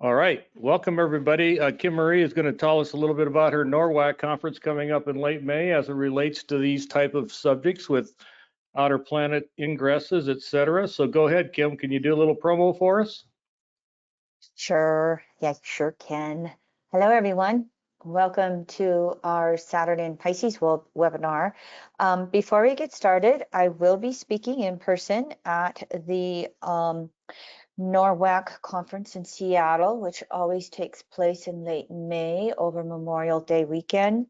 All right, welcome everybody. Kim Marie is going to tell us a little bit about her NORWAC conference coming up in late May as it relates to these type of subjects with outer planet ingresses, etc. So go ahead, Kim. Can you do a little promo for us? Sure. Yeah, sure can. Hello, everyone. Welcome to our Saturn in Pisces webinar. Before we get started, I will be speaking in person at the NORWAC conference in Seattle, which always takes place in late May over Memorial Day weekend.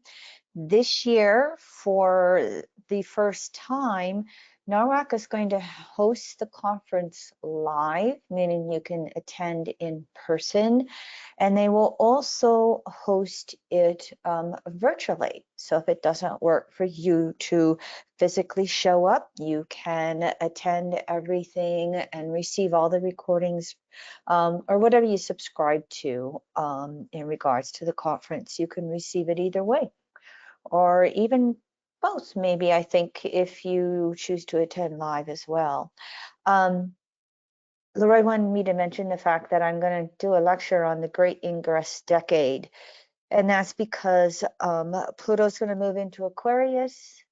This year, for the first time, NORWAC is going to host the conference live, meaning you can attend in person, and they will also host it virtually. So if it doesn't work for you to physically show up, you can attend everything and receive all the recordings or whatever you subscribe to in regards to the conference. You can receive it either way, or even both, maybe, I think, if you choose to attend live as well. Leroy wanted me to mention the fact that I'm going to do a lecture on the Great Ingress Decade, and that's because Pluto's going to move into Aquarius,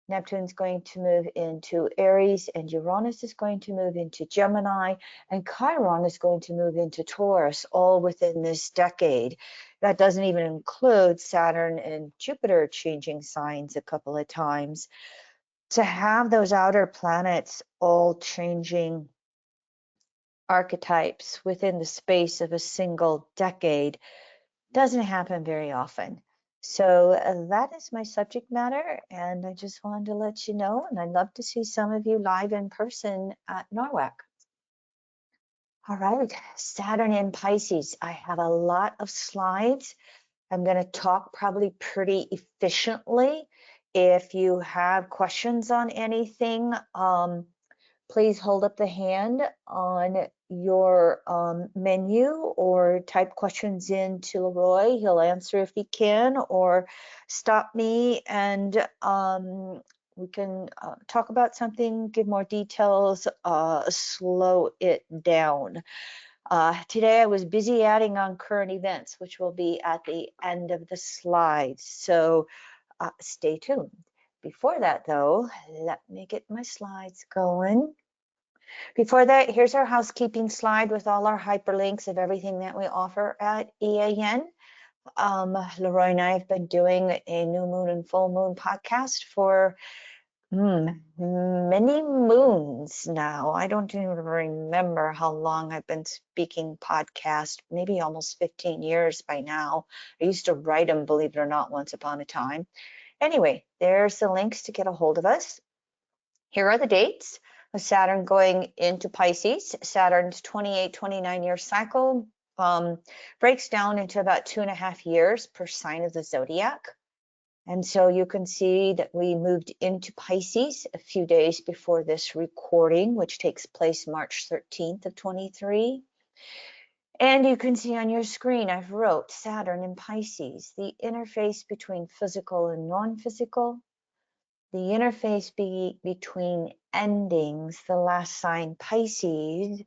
Neptune's going to move into Aries, and Uranus is going to move into Gemini, and Chiron is going to move into Taurus, all within this decade. That doesn't even include Saturn and Jupiter changing signs a couple of times. To have those outer planets all changing archetypes within the space of a single decade doesn't happen very often. So that is my subject matter, and I just wanted to let you know, and I'd love to see some of you live in person at NORWAC. All right, Saturn in Pisces. I have a lot of slides. I'm going to talk probably pretty efficiently. If you have questions on anything, please hold up the hand on your menu or type questions in to Leroy. He'll answer if he can, or stop me and we can talk about something, give more details, slow it down. Today I was busy adding on current events, which will be at the end of the slides, so stay tuned. Before that, though, let me get my slides going. Before that, here's our housekeeping slide with all our hyperlinks of everything that we offer at EAN. Leroy and I have been doing a new moon and full moon podcast for many moons now. I don't even remember how long I've been speaking podcast, maybe almost 15 years by now. I used to write them, believe it or not, once upon a time. Anyway, there's the links to get a hold of us. Here are the dates of Saturn going into Pisces. Saturn's 29-year cycle breaks down into about 2.5 years per sign of the zodiac. And so you can see that we moved into Pisces a few days before this recording, which takes place March 13th of 23. And you can see on your screen, I've wrote Saturn in Pisces, the interface between physical and non-physical, the interface between endings, the last sign Pisces,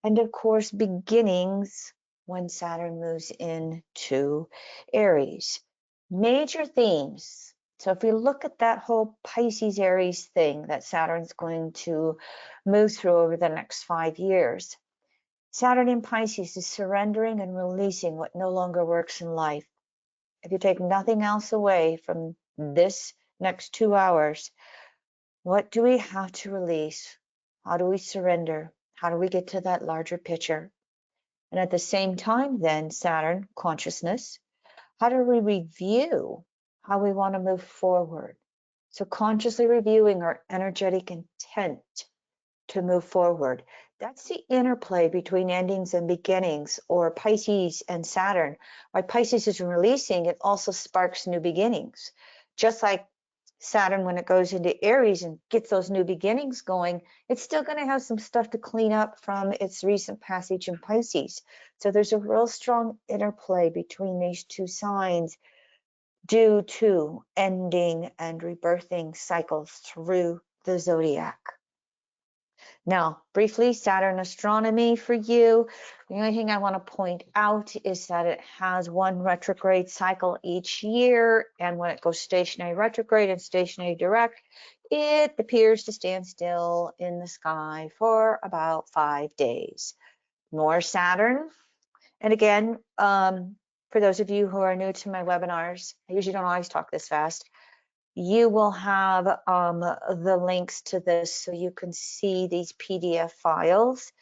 and of course beginnings when Saturn moves into Aries. Major themes. So if we look at that whole Pisces Aries thing that Saturn's going to move through over the next 5 years, Saturn in Pisces is surrendering and releasing what no longer works in life. If you take nothing else away from this next 2 hours, what do we have to release? How do we surrender? How do we get to that larger picture? And at the same time, then, Saturn, consciousness, how do we review how we want to move forward? So consciously reviewing our energetic intent to move forward. That's the interplay between endings and beginnings, or Pisces and Saturn. While Pisces is releasing, it also sparks new beginnings. Just like Saturn, when it goes into Aries and gets those new beginnings going, it's still going to have some stuff to clean up from its recent passage in Pisces. So there's a real strong interplay between these two signs due to ending and rebirthing cycles through the zodiac. Now, briefly, Saturn astronomy for you. The only thing I want to point out is that it has one retrograde cycle each year, and when it goes stationary retrograde and stationary direct, it appears to stand still in the sky for about 5 days. More Saturn. And again, for those of you who are new to my webinars, I usually don't always talk this fast. You will have the links to this so you can see these PDF files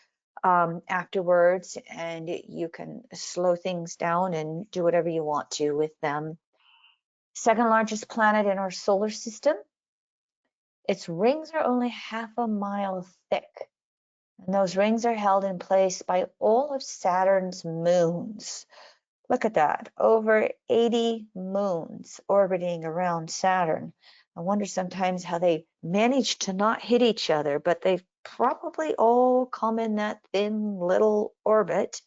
afterwards, and you can slow things down and do whatever you want to with them. Second largest planet in our solar system. Its rings are only half a mile thick, and those rings are held in place by all of Saturn's moons. Look at that, over 80 moons orbiting around Saturn. I wonder sometimes how they manage to not hit each other, but they've probably all come in that thin little orbit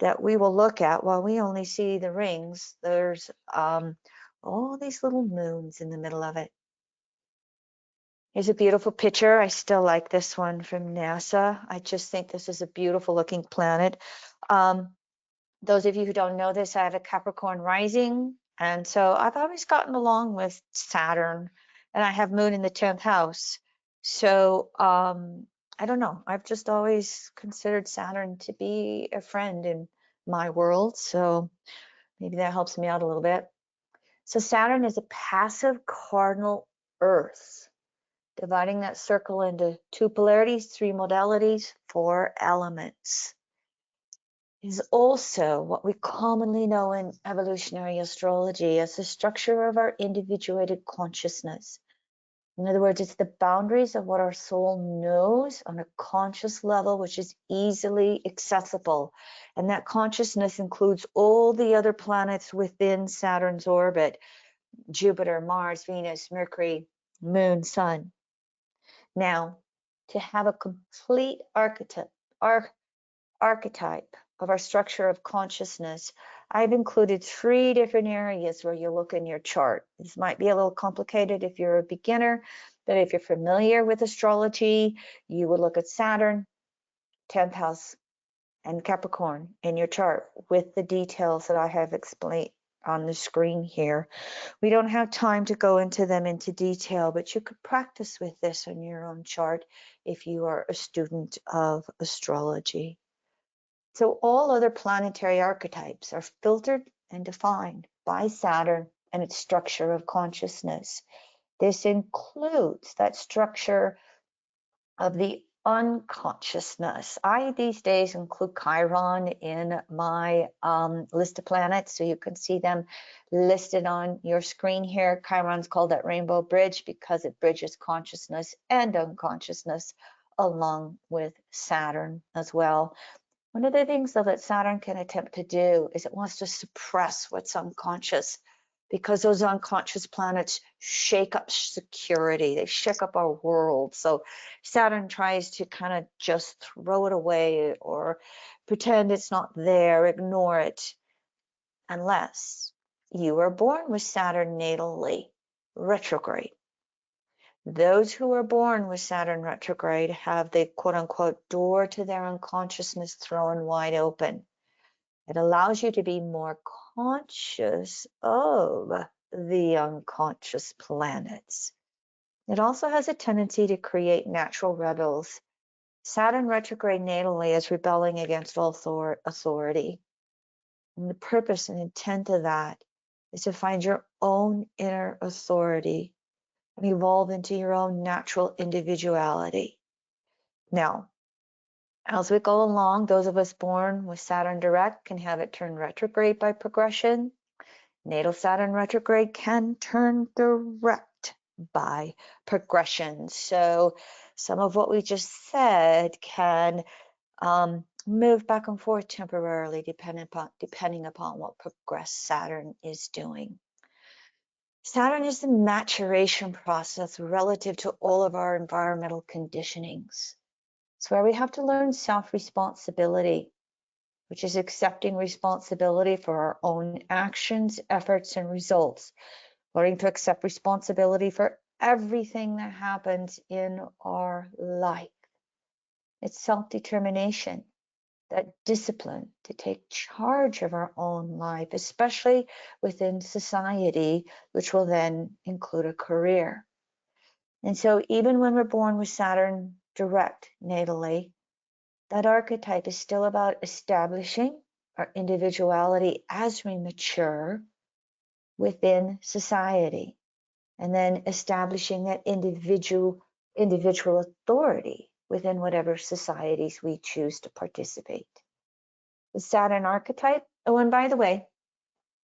that we will look at while we only see the rings. There's all these little moons in the middle of it. Here's a beautiful picture. I still like this one from NASA. I just think this is a beautiful looking planet. Those of you who don't know this, I have a Capricorn rising, and so I've always gotten along with Saturn, and I have Moon in the 10th house. So I don't know. I've just always considered Saturn to be a friend in my world, so maybe that helps me out a little bit. So Saturn is a passive cardinal Earth, dividing that circle into 2 polarities, 3 modalities, 4 elements. Is also what we commonly know in evolutionary astrology as the structure of our individuated consciousness. In other words, it's the boundaries of what our soul knows on a conscious level, which is easily accessible. And that consciousness includes all the other planets within Saturn's orbit: Jupiter, Mars, Venus, Mercury, Moon, Sun. Now, to have a complete archetype of our structure of consciousness, I've included 3 different areas where you look in your chart. This might be a little complicated if you're a beginner, but if you're familiar with astrology, you would look at Saturn, 10th house, and Capricorn in your chart with the details that I have explained on the screen here. We don't have time to go into them into detail, but you could practice with this on your own chart if you are a student of astrology. So all other planetary archetypes are filtered and defined by Saturn and its structure of consciousness. This includes that structure of the unconsciousness. I these days include Chiron in my list of planets, so you can see them listed on your screen here. Chiron's called that rainbow bridge because it bridges consciousness and unconsciousness along with Saturn as well. One of the things, though, that Saturn can attempt to do is it wants to suppress what's unconscious, because those unconscious planets shake up security. They shake up our world. So Saturn tries to kind of just throw it away or pretend it's not there, ignore it, unless you were born with Saturn natally retrograde. Those who are born with Saturn retrograde have the quote-unquote door to their unconsciousness thrown wide open. It allows you to be more conscious of the unconscious planets. It also has a tendency to create natural rebels. Saturn retrograde natally is rebelling against all authority. And the purpose and intent of that is to find your own inner authority and evolve into your own natural individuality. Now, as we go along, those of us born with Saturn direct can have it turn retrograde by progression. Natal Saturn retrograde can turn direct by progression. So some of what we just said can move back and forth temporarily depending upon what progressed Saturn is doing. Saturn is the maturation process relative to all of our environmental conditionings. It's where we have to learn self-responsibility, which is accepting responsibility for our own actions, efforts, and results. Learning to accept responsibility for everything that happens in our life. It's self-determination, that discipline to take charge of our own life, especially within society, which will then include a career. And so even when we're born with Saturn direct natally, that archetype is still about establishing our individuality as we mature within society, and then establishing that individual authority within whatever societies we choose to participate. The Saturn archetype, oh, and by the way,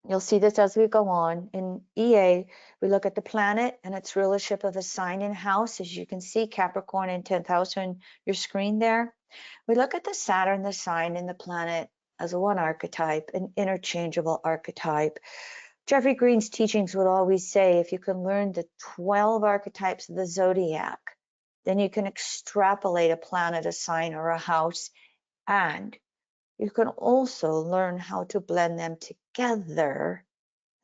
you'll see this as we go on. In EA, we look at the planet and its rulership of a sign in house. As you can see, Capricorn in 10th house on your screen there. We look at the Saturn, the sign, and the planet as one archetype, an interchangeable archetype. Jeffrey Green's teachings would always say, if you can learn the 12 archetypes of the zodiac, then you can extrapolate a planet, a sign, or a house, and you can also learn how to blend them together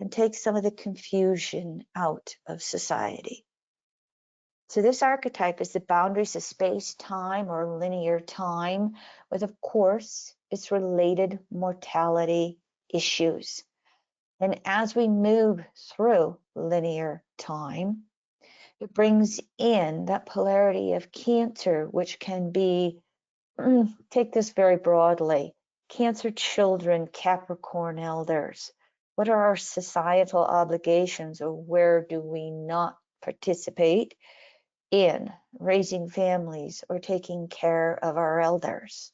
and take some of the confusion out of society. So this archetype is the boundaries of space, time, or linear time, with, of course, its related mortality issues. And as we move through linear time, it brings in that polarity of Cancer, which can be, take this very broadly, Cancer children, Capricorn elders. What are our societal obligations, or where do we not participate in raising families or taking care of our elders?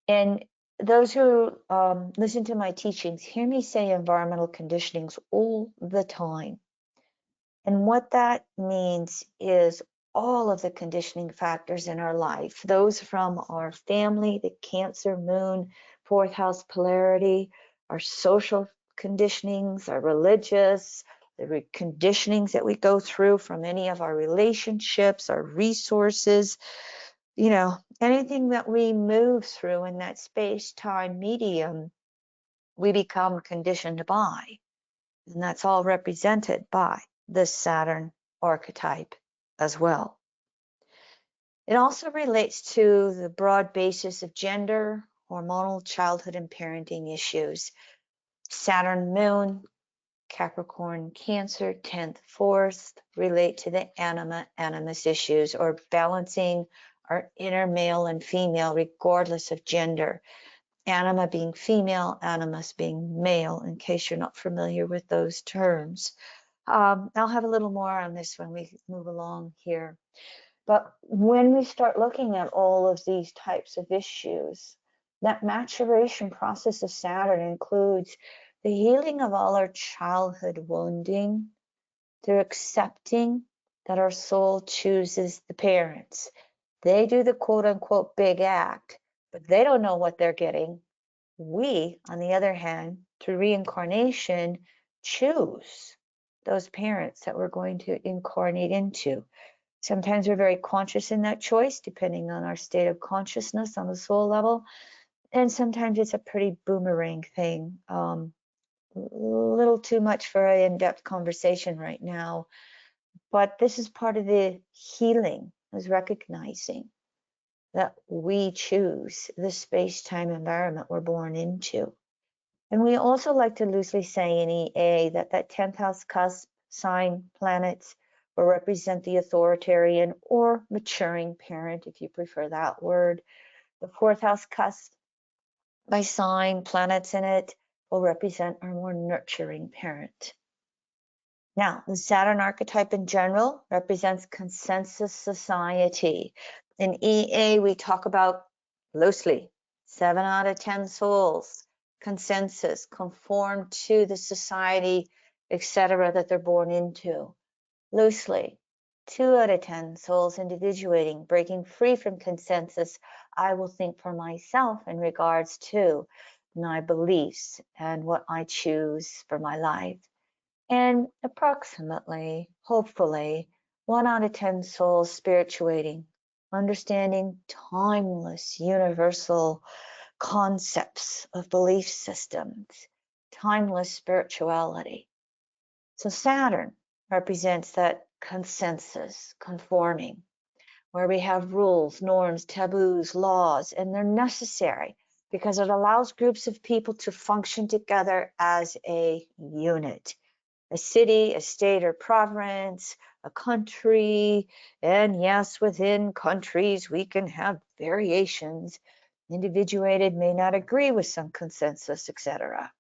And those who listen to my teachings hear me say environmental conditionings all the time. And what that means is all of the conditioning factors in our life, those from our family, the Cancer moon, fourth house polarity, our social conditionings, our religious, the conditionings that we go through from any of our relationships, our resources, anything that we move through in that space-time medium, we become conditioned by. And that's all represented by the Saturn archetype as well. It also relates to the broad basis of gender, hormonal, childhood, and parenting issues. Saturn moon, Capricorn, Cancer, 10th, 4th relate to the animus issues, or balancing our inner male and female regardless of gender. Anima being female, animus being male, in case you're not familiar with those terms. I'll have a little more on this when we move along here. But when we start looking at all of these types of issues, that maturation process of Saturn includes the healing of all our childhood wounding through accepting that our soul chooses the parents. They do the quote unquote big act, but they don't know what they're getting. We, on the other hand, through reincarnation, choose those parents that we're going to incarnate into. Sometimes we're very conscious in that choice, depending on our state of consciousness on the soul level. And sometimes it's a pretty boomerang thing. A little too much for an in-depth conversation right now. But this is part of the healing, is recognizing that we choose the space-time environment we're born into. And we also like to loosely say in EA that 10th house cusp sign planets will represent the authoritarian or maturing parent, if you prefer that word. The 4th house cusp by sign planets in it will represent our more nurturing parent. Now, the Saturn archetype in general represents consensus society. In EA, we talk about loosely 7 out of 10 souls, consensus, conform to the society, etc., that they're born into. Loosely, 2 out of 10 souls individuating, breaking free from consensus. I will think for myself in regards to my beliefs and what I choose for my life. And approximately, hopefully, 1 out of 10 souls spirituating, understanding timeless, universal concepts of belief systems, timeless spirituality. So Saturn represents that consensus, conforming. where we have rules, norms, taboos, laws, and they're necessary because it allows groups of people to function together as a unit. A city, a state or province, a country, and yes, within countries we can have variations. Individuated may not agree with some consensus, etc.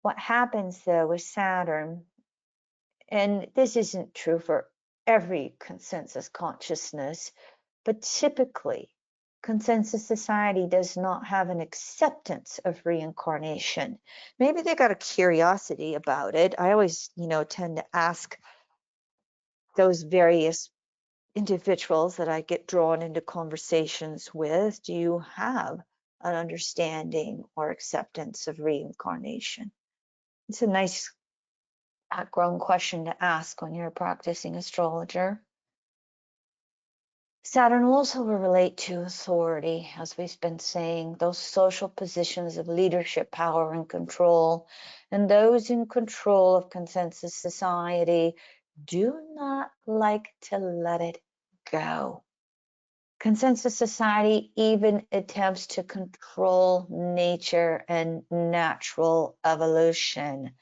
What happens though with Saturn, and this isn't true for every consensus consciousness, but typically consensus society does not have an acceptance of reincarnation. Maybe they got a curiosity about it. I always, tend to ask those various individuals that I get drawn into conversations with, do you have an understanding or acceptance of reincarnation? It's a nice background question to ask when you're a practicing astrologer. Saturn also will relate to authority, as we've been saying, those social positions of leadership, power, and control. And those in control of consensus society do not like to let it go. Consensus society even attempts to control nature and natural evolution.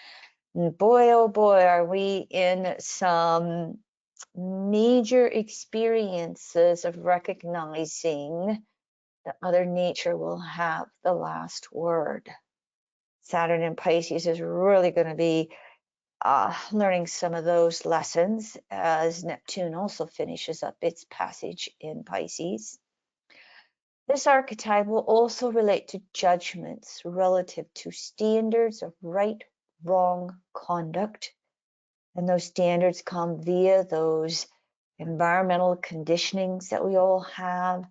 And boy, oh boy, are we in some major experiences of recognizing that Mother Nature will have the last word. Saturn in Pisces is really going to be learning some of those lessons as Neptune also finishes up its passage in Pisces. This archetype will also relate to judgments relative to standards of right, wrong conduct. And those standards come via those environmental conditionings that we all have.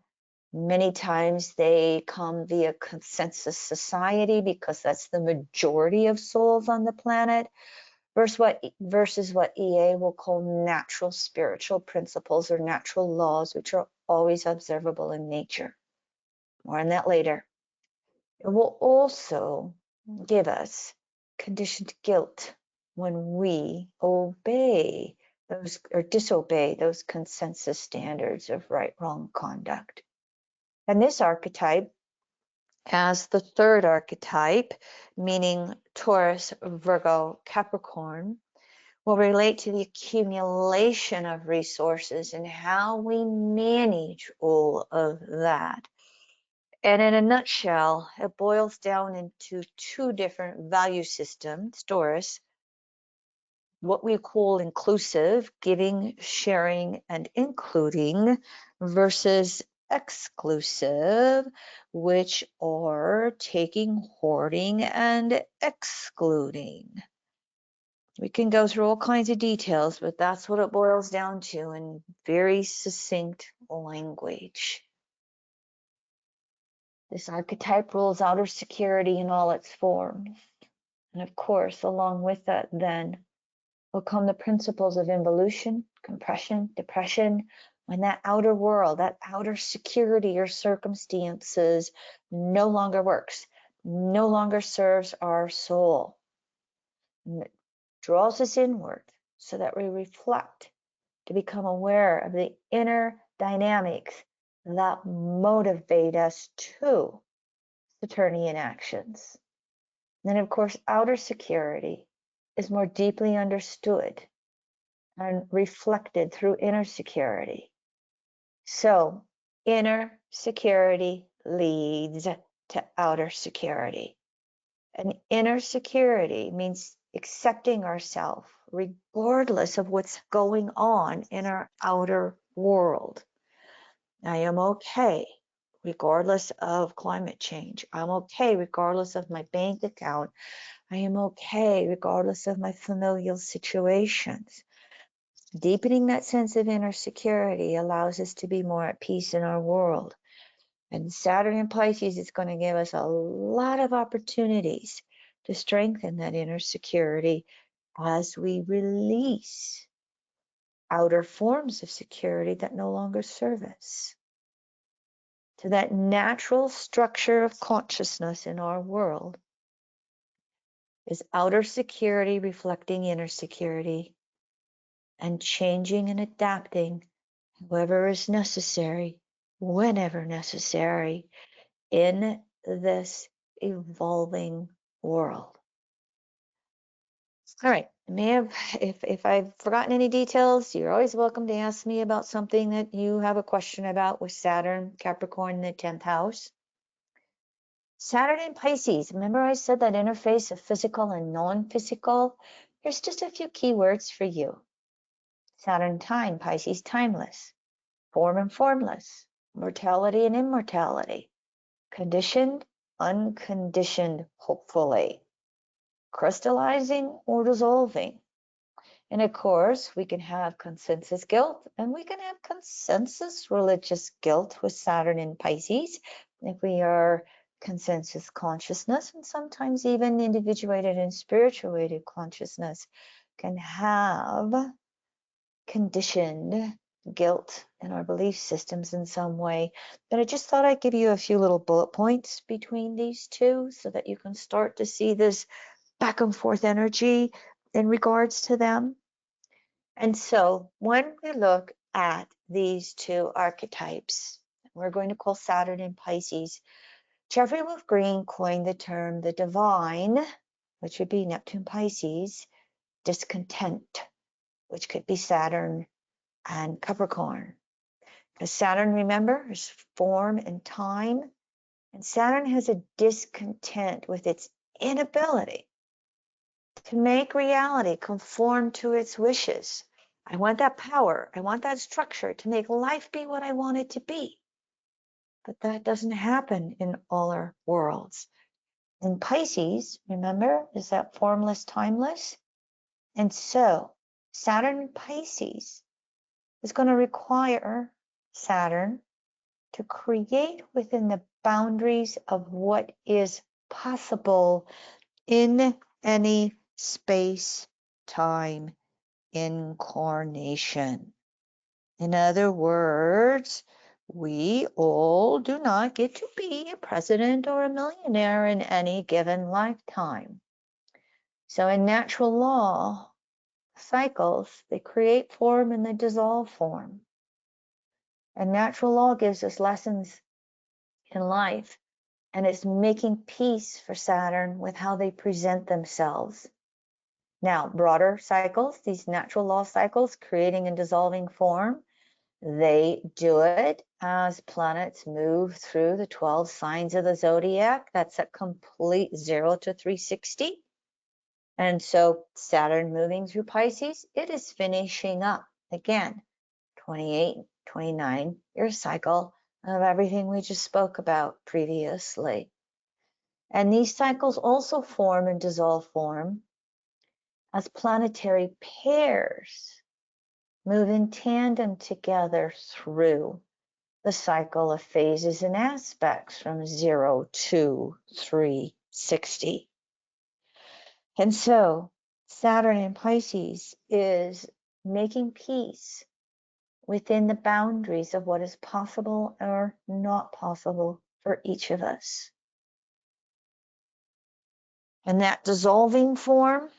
Many times they come via consensus society because that's the majority of souls on the planet, versus what EA will call natural spiritual principles or natural laws, which are always observable in nature. More on that later. It will also give us conditioned guilt when we obey those or disobey those consensus standards of right, wrong conduct. And this archetype, as the third archetype, meaning Taurus, Virgo, Capricorn, will relate to the accumulation of resources and how we manage all of that. And in a nutshell, it boils down into two different value systems, Taurus, what we call inclusive, giving, sharing, and including, versus exclusive, which are taking, hoarding, and excluding. We can go through all kinds of details, but that's what it boils down to in very succinct language. This archetype rules outer security in all its forms. And of course, along with that, then will come the principles of involution, compression, depression, when that outer world, that outer security or circumstances no longer works, no longer serves our soul. And it draws us inward so that we reflect to become aware of the inner dynamics that motivate us to Saturnian actions. And then, of course, outer security is more deeply understood and reflected through inner security. So, inner security leads to outer security. And inner security means accepting ourselves regardless of what's going on in our outer world. I am okay regardless of climate change. I'm okay regardless of my bank account. I am okay regardless of my familial situations. Deepening that sense of inner security allows us to be more at peace in our world. And Saturn in Pisces is going to give us a lot of opportunities to strengthen that inner security as we release outer forms of security that no longer serve us. To that natural structure of consciousness in our world is outer security reflecting inner security and changing and adapting whoever is necessary, whenever necessary, in this evolving world. All right, if I've forgotten any details, you're always welcome to ask me about something that you have a question about with Saturn, Capricorn in the 10th house. Saturn in Pisces, remember I said that interface of physical and non-physical? Here's just a few keywords for you. Saturn time, Pisces timeless, form and formless, mortality and immortality, conditioned, unconditioned, hopefully, crystallizing or dissolving. And of course, we can have consensus guilt and we can have consensus religious guilt with Saturn in Pisces if we are consensus consciousness, and sometimes even individuated and spirituated consciousness can have conditioned guilt in our belief systems in some way. But I just thought I'd give you a few little bullet points between these two so that you can start to see this back and forth energy in regards to them. And so when we look at these two archetypes, we're going to call Saturn in Pisces. Jeffrey Wolf Green coined the term the divine, which would be Neptune Pisces, discontent, which could be Saturn and Capricorn. Because Saturn, remember, is form and time, and Saturn has a discontent with its inability to make reality conform to its wishes. I want that power, I want that structure to make life be what I want it to be. But that doesn't happen in all our worlds. In Pisces, remember, is that formless, timeless? And so Saturn in Pisces is going to require Saturn to create within the boundaries of what is possible in any space, time, incarnation. In other words, we all do not get to be a president or a millionaire in any given lifetime. So in natural law cycles, they create form and they dissolve form. And natural law gives us lessons in life, and it's making peace for Saturn with how they present themselves. Now, broader cycles, these natural law cycles, creating and dissolving form, they do it as planets move through the 12 signs of the zodiac. That's a complete 0 to 360. And so Saturn moving through Pisces, it is finishing up, again, 28, 29-year cycle of everything we just spoke about previously. And these cycles also form and dissolve form as planetary pairs move in tandem together through the cycle of phases and aspects from 0 to 360. And so Saturn in Pisces is making peace within the boundaries of what is possible or not possible for each of us. And that dissolving form,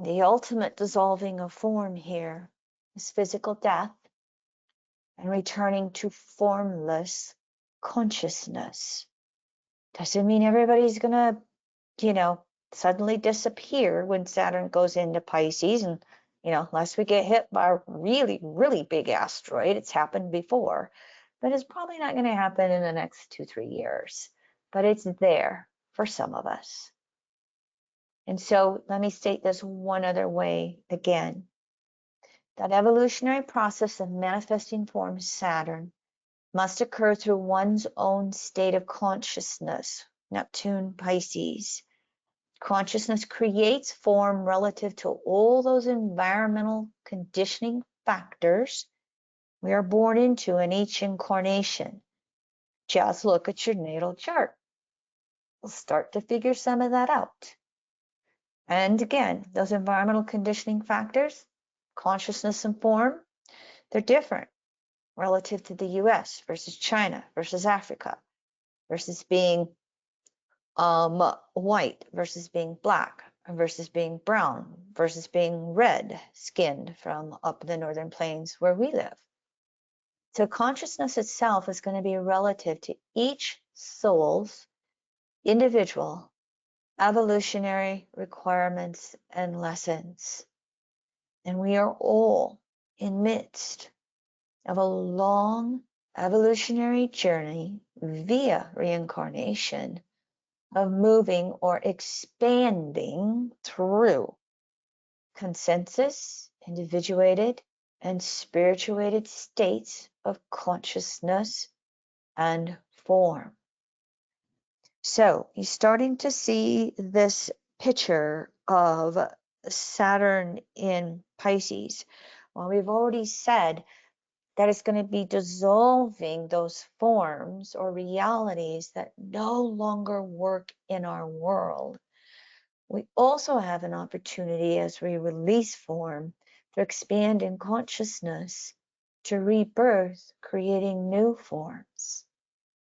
the ultimate dissolving of form here, is physical death and returning to formless consciousness. Doesn't mean everybody's gonna, suddenly disappear when Saturn goes into Pisces, and unless we get hit by a really, really big asteroid. It's happened before, but it's probably not going to happen in the next 2-3 years. But it's there for some of us. And so let me state this one other way again. That evolutionary process of manifesting form Saturn must occur through one's own state of consciousness, Neptune, Pisces. Consciousness creates form relative to all those environmental conditioning factors we are born into in each incarnation. Just look at your natal chart. We'll start to figure some of that out. And again, those environmental conditioning factors, consciousness and form, they're different relative to the US versus China versus Africa versus being white versus being black versus being brown versus being red skinned from up the northern plains where we live. So consciousness itself is going to be relative to each soul's individual evolutionary requirements and lessons. And we are all in midst of a long evolutionary journey via reincarnation of moving or expanding through consensus, individuated, and spirituated states of consciousness and form. So you're starting to see this picture of Saturn in Pisces. Well, we've already said that it's going to be dissolving those forms or realities that no longer work in our world. We also have an opportunity as we release form to expand in consciousness, to rebirth, creating new forms.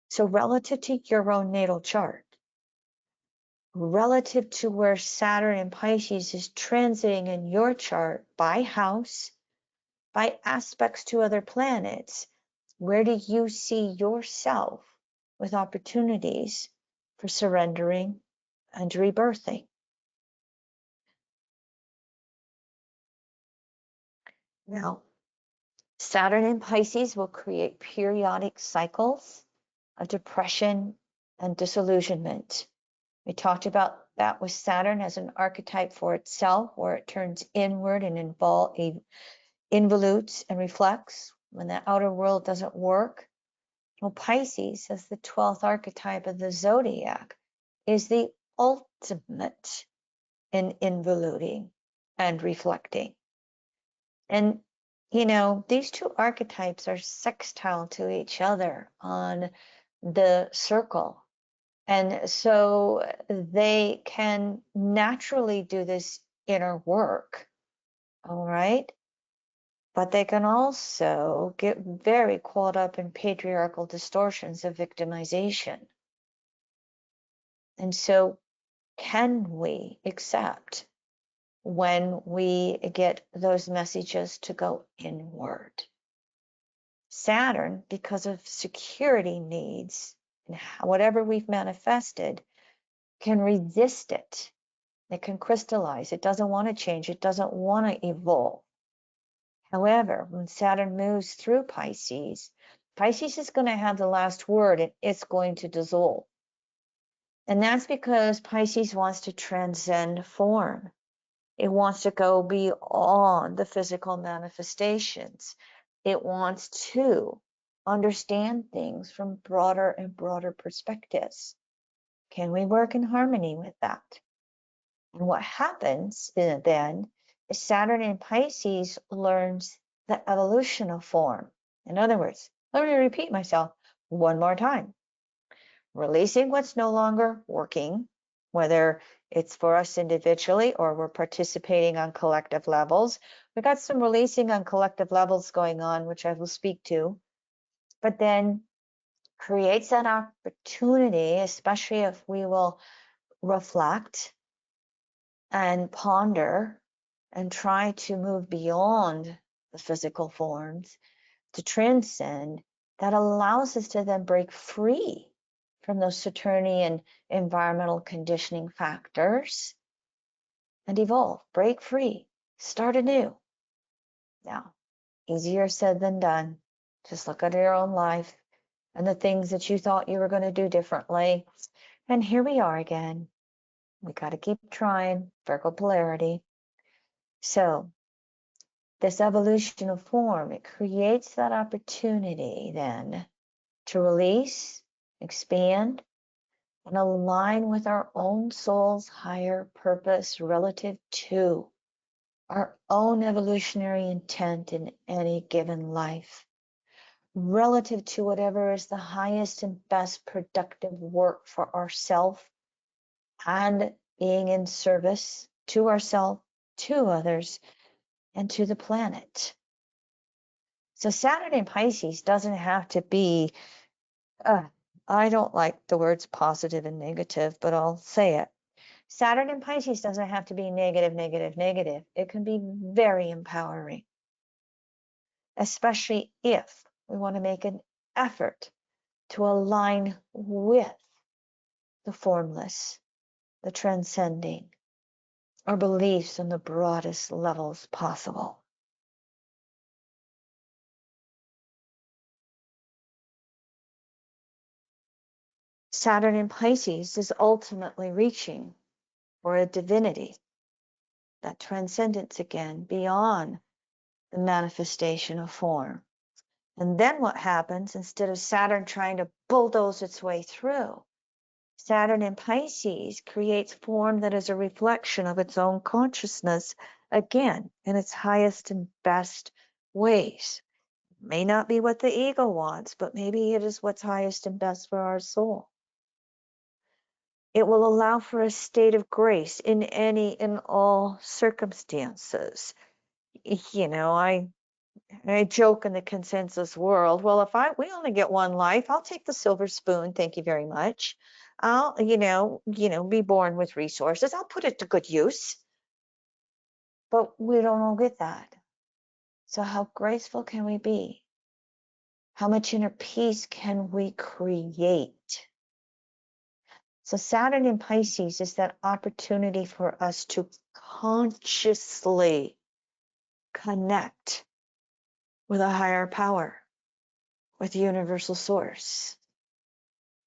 So relative to your own natal chart, relative to where Saturn in Pisces is transiting in your chart by house, by aspects to other planets, where do you see yourself with opportunities for surrendering and rebirthing? Now, Saturn in Pisces will create periodic cycles of depression and disillusionment. We talked about that with Saturn as an archetype for itself, where it turns inward and involutes and reflects when the outer world doesn't work. Well, Pisces, as the 12th archetype of the zodiac, is the ultimate in involuting and reflecting. And, you know, these two archetypes are sextile to each other on the circle. And so they can naturally do this inner work, all right? But they can also get very caught up in patriarchal distortions of victimization. And so, can we accept when we get those messages to go inward? Saturn, because of security needs and whatever we've manifested, can resist it. It can crystallize. It doesn't want to change. It doesn't want to evolve. However, when Saturn moves through Pisces, Pisces is going to have the last word and it's going to dissolve. And that's because Pisces wants to transcend form. It wants to go beyond the physical manifestations. It wants to understand things from broader and broader perspectives. Can we work in harmony with that? And what happens then is Saturn in Pisces learns the evolution of form. In other words, let me repeat myself one more time. Releasing what's no longer working, whether it's for us individually or we're participating on collective levels. We've got some releasing on collective levels going on, which I will speak to, but then creates that opportunity, especially if we will reflect and ponder and try to move beyond the physical forms to transcend, that allows us to then break free from those Saturnian environmental conditioning factors and evolve, break free, start anew. Now, easier said than done. Just look at your own life and the things that you thought you were going to do differently. And here we are again. We got to keep trying, Virgo polarity. So this evolution of form, it creates that opportunity then to release, expand, and align with our own soul's higher purpose relative to our own evolutionary intent in any given life, relative to whatever is the highest and best productive work for ourselves and being in service to ourselves, to others, and to the planet. So Saturn in Pisces doesn't have to be, I don't like the words positive and negative, but I'll say it. Saturn in Pisces doesn't have to be negative, negative, negative. It can be very empowering, especially if We want to make an effort to align with the formless, the transcending, our beliefs on the broadest levels possible. Saturn in Pisces is ultimately reaching for a divinity, that transcendence again, beyond the manifestation of form. And then what happens, instead of Saturn trying to bulldoze its way through, Saturn in Pisces creates form that is a reflection of its own consciousness, again, in its highest and best ways. May not be what the ego wants, but maybe it is what's highest and best for our soul. It will allow for a state of grace in any and all circumstances. You know, I joke in the consensus world, well, if we only get one life, I'll take the silver spoon, thank you very much. I'll, be born with resources. I'll put it to good use. But we don't all get that. So how graceful can we be? How much inner peace can we create? So Saturn in Pisces is that opportunity for us to consciously connect with a higher power, with the universal source.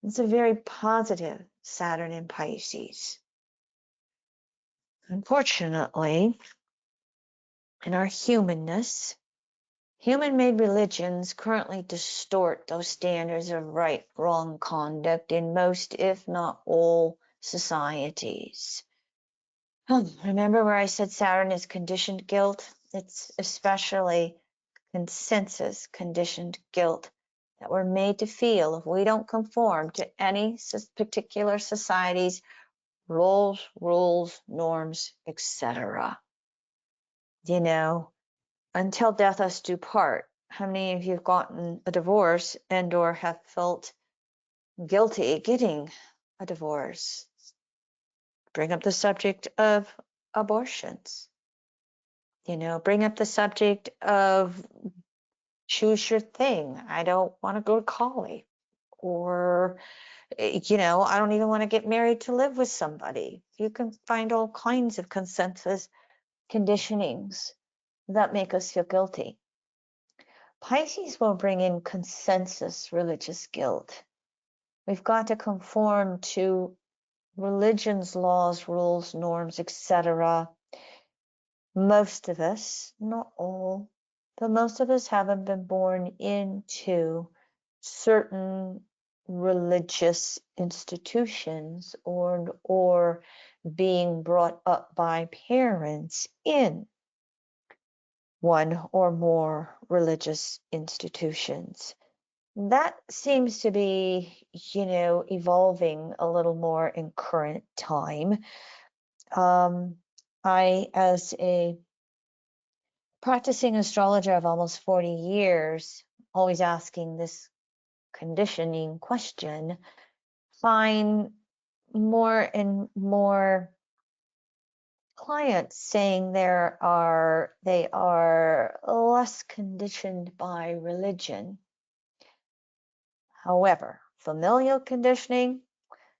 It's a very positive Saturn in Pisces. Unfortunately, in our humanness, human-made religions currently distort those standards of right, wrong conduct in most, if not all, societies. Remember where I said Saturn is conditioned guilt? It's especially consensus conditioned guilt that we're made to feel if we don't conform to any particular society's rules, norms, etc. Until death us do part. How many of you have gotten a divorce and or have felt guilty getting a divorce? Bring up the subject of abortions. Bring up the subject of choose your thing. I don't want to go to college. Or, I don't even want to get married to live with somebody. You can find all kinds of consensus conditionings that make us feel guilty. Pisces will bring in consensus religious guilt. We've got to conform to religion's laws, rules, norms, etc. Most of us, not all, but most of us haven't been born into certain religious institutions or being brought up by parents in one or more religious institutions. That seems to be, evolving a little more in current time. I, as a practicing astrologer of almost 40 years, always asking this conditioning question, find more and more clients saying they are less conditioned by religion. However, familial conditioning,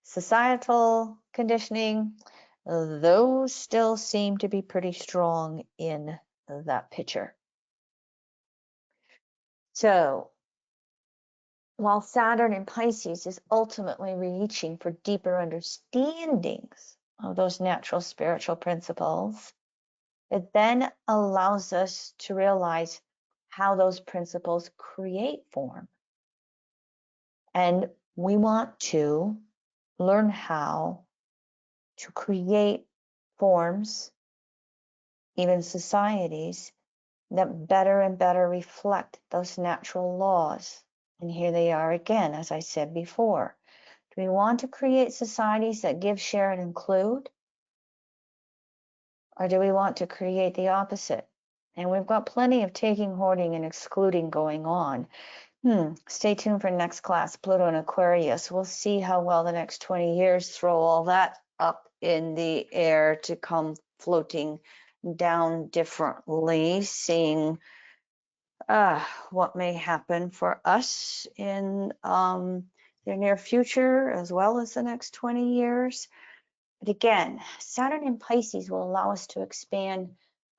societal conditioning, those still seem to be pretty strong in that picture. So, while Saturn in Pisces is ultimately reaching for deeper understandings of those natural spiritual principles, it then allows us to realize how those principles create form. And we want to learn how to create forms, even societies, that better and better reflect those natural laws. And here they are again, as I said before. Do we want to create societies that give, share, and include? Or do we want to create the opposite? And we've got plenty of taking, hoarding, and excluding going on. Stay tuned for next class, Pluto and Aquarius. We'll see how well the next 20 years throw all that up in the air to come floating down differently, seeing what may happen for us in the near future as well as the next 20 years. But again, Saturn in Pisces will allow us to expand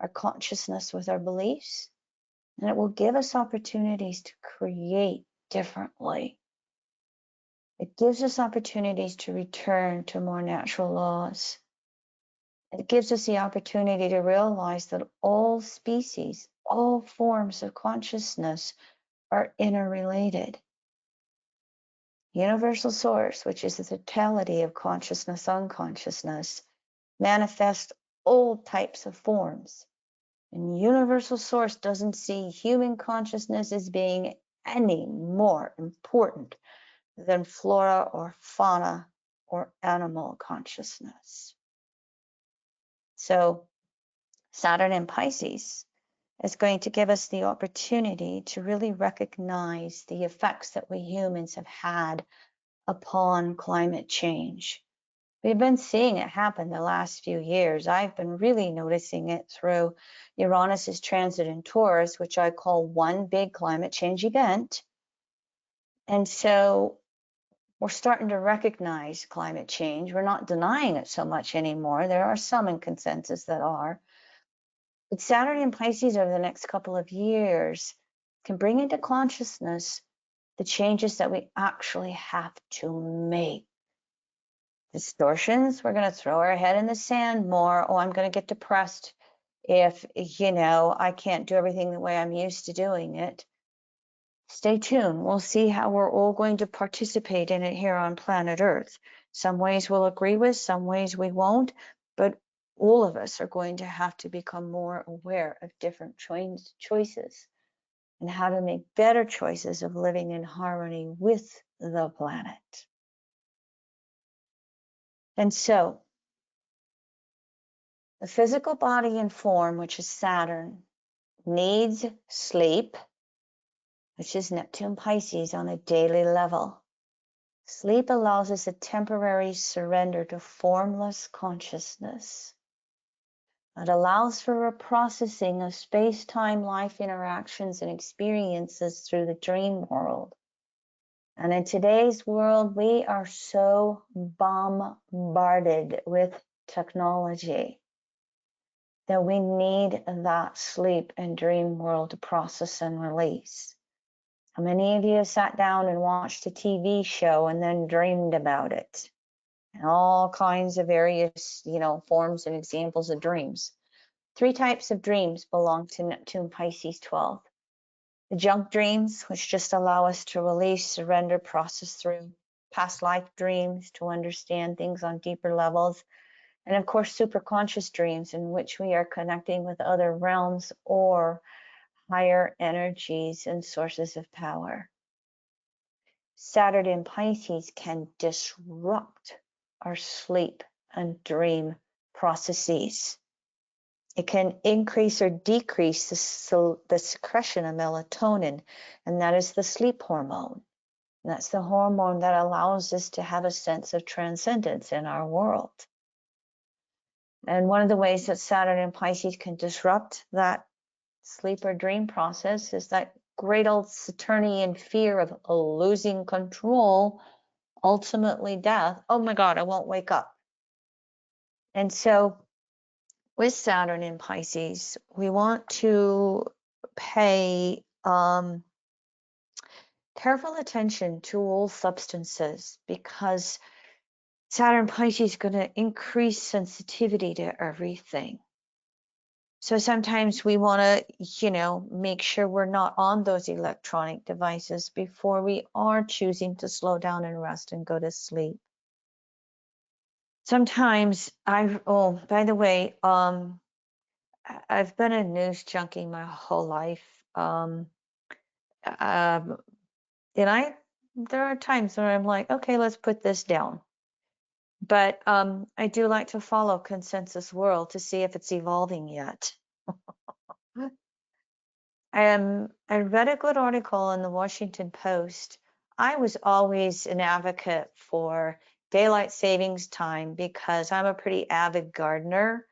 our consciousness with our beliefs, and it will give us opportunities to create differently. It gives us opportunities to return to more natural laws. It gives us the opportunity to realize that all species, all forms of consciousness are interrelated. Universal Source, which is the totality of consciousness, unconsciousness, manifests all types of forms. And Universal Source doesn't see human consciousness as being any more important than flora or fauna or animal consciousness. So Saturn in Pisces is going to give us the opportunity to really recognize the effects that we humans have had upon climate change. We've been seeing it happen the last few years. I've been really noticing it through Uranus's transit in Taurus, which I call one big climate change event. And so we're starting to recognize climate change. We're not denying it so much anymore. There are some in consensus that are. But Saturn in Pisces over the next couple of years can bring into consciousness the changes that we actually have to make. Distortions, we're going to throw our head in the sand more. Oh, I'm going to get depressed if, I can't do everything the way I'm used to doing it. Stay tuned. We'll see how we're all going to participate in it here on planet Earth. Some ways we'll agree with, some ways we won't, but all of us are going to have to become more aware of different choices and how to make better choices of living in harmony with the planet. And so, the physical body and form, which is Saturn, needs sleep, which is Neptune Pisces, on a daily level. Sleep allows us a temporary surrender to formless consciousness. It allows for a processing of space-time life interactions and experiences through the dream world. And in today's world, we are so bombarded with technology that we need that sleep and dream world to process and release. How many of you have sat down and watched a TV show and then dreamed about it? And all kinds of various, forms and examples of dreams. 3 types of dreams belong to Neptune Pisces 12. The junk dreams, which just allow us to release, surrender, process through. Past life dreams, to understand things on deeper levels. And of course, superconscious dreams, in which we are connecting with other realms or higher energies and sources of power. Saturn in Pisces can disrupt our sleep and dream processes. It can increase or decrease the secretion of melatonin, and that is the sleep hormone. And that's the hormone that allows us to have a sense of transcendence in our world. And one of the ways that Saturn in Pisces can disrupt that sleep or dream process is that great old Saturnian fear of losing control, ultimately death. Oh my God, I won't wake up. And so with Saturn in Pisces, we want to pay careful attention to all substances, because Saturn Pisces is going to increase sensitivity to everything. So sometimes we want to, make sure we're not on those electronic devices before we are choosing to slow down and rest and go to sleep. Sometimes by the way, I've been a news junkie my whole life. And there are times where I'm like, okay, let's put this down. But I do like to follow consensus world to see if it's evolving yet. I read a good article in the Washington Post. I was always an advocate for daylight savings time because I'm a pretty avid gardener.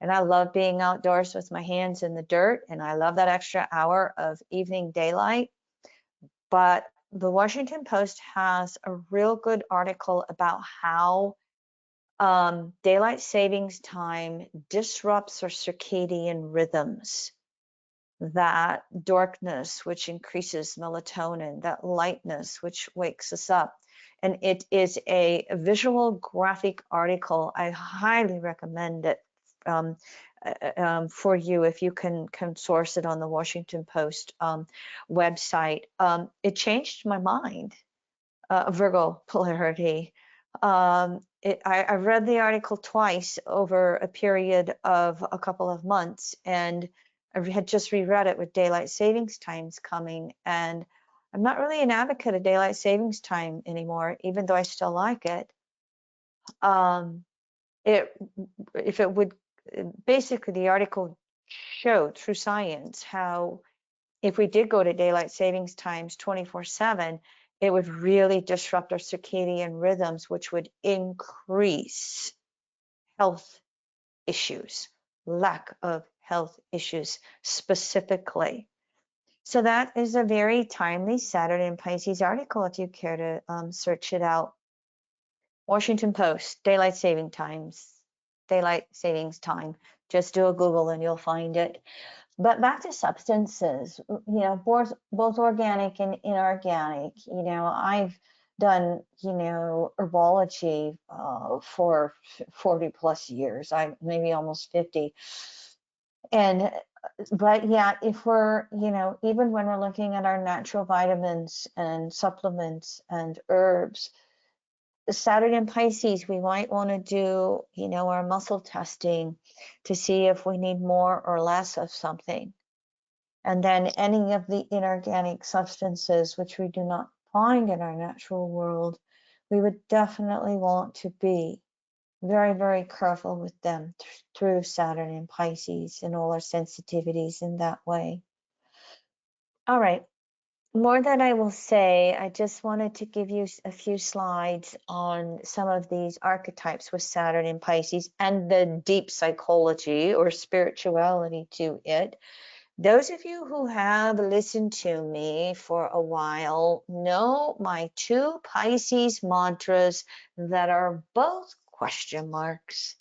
And I love being outdoors with my hands in the dirt, and I love that extra hour of evening daylight. But the Washington Post has a real good article about how daylight savings time disrupts our circadian rhythms. That darkness, which increases melatonin, that lightness, which wakes us up. And it is a visual graphic article. I highly recommend it for you if you can source it on the Washington Post website. It changed my mind. Virgo polarity. I read the article twice over a period of a couple of months, and I had just reread it with daylight savings times coming, and I'm not really an advocate of daylight savings time anymore, even though I still like it. It if it would basically the article showed through science how if we did go to daylight savings times 24/7, it would really disrupt our circadian rhythms, which would increase health issues, lack of health issues specifically. So that is a very timely Saturn in Pisces article if you care to search it out. Washington Post, daylight saving times, daylight savings time. Just do a Google and you'll find it. But back to substances, both organic and inorganic. I've done, herbology for 40 plus years. I maybe almost 50. And but yeah, if we're, even when we're looking at our natural vitamins and supplements and herbs, Saturn in Pisces, we might want to do, our muscle testing to see if we need more or less of something. And then any of the inorganic substances which we do not find in our natural world, we would definitely want to be very, very careful with them through Saturn in Pisces and all our sensitivities in that way. All right. More than I will say, I just wanted to give you a few slides on some of these archetypes with Saturn in Pisces and the deep psychology or spirituality to it. Those of you who have listened to me for a while know my two Pisces mantras that are both question marks.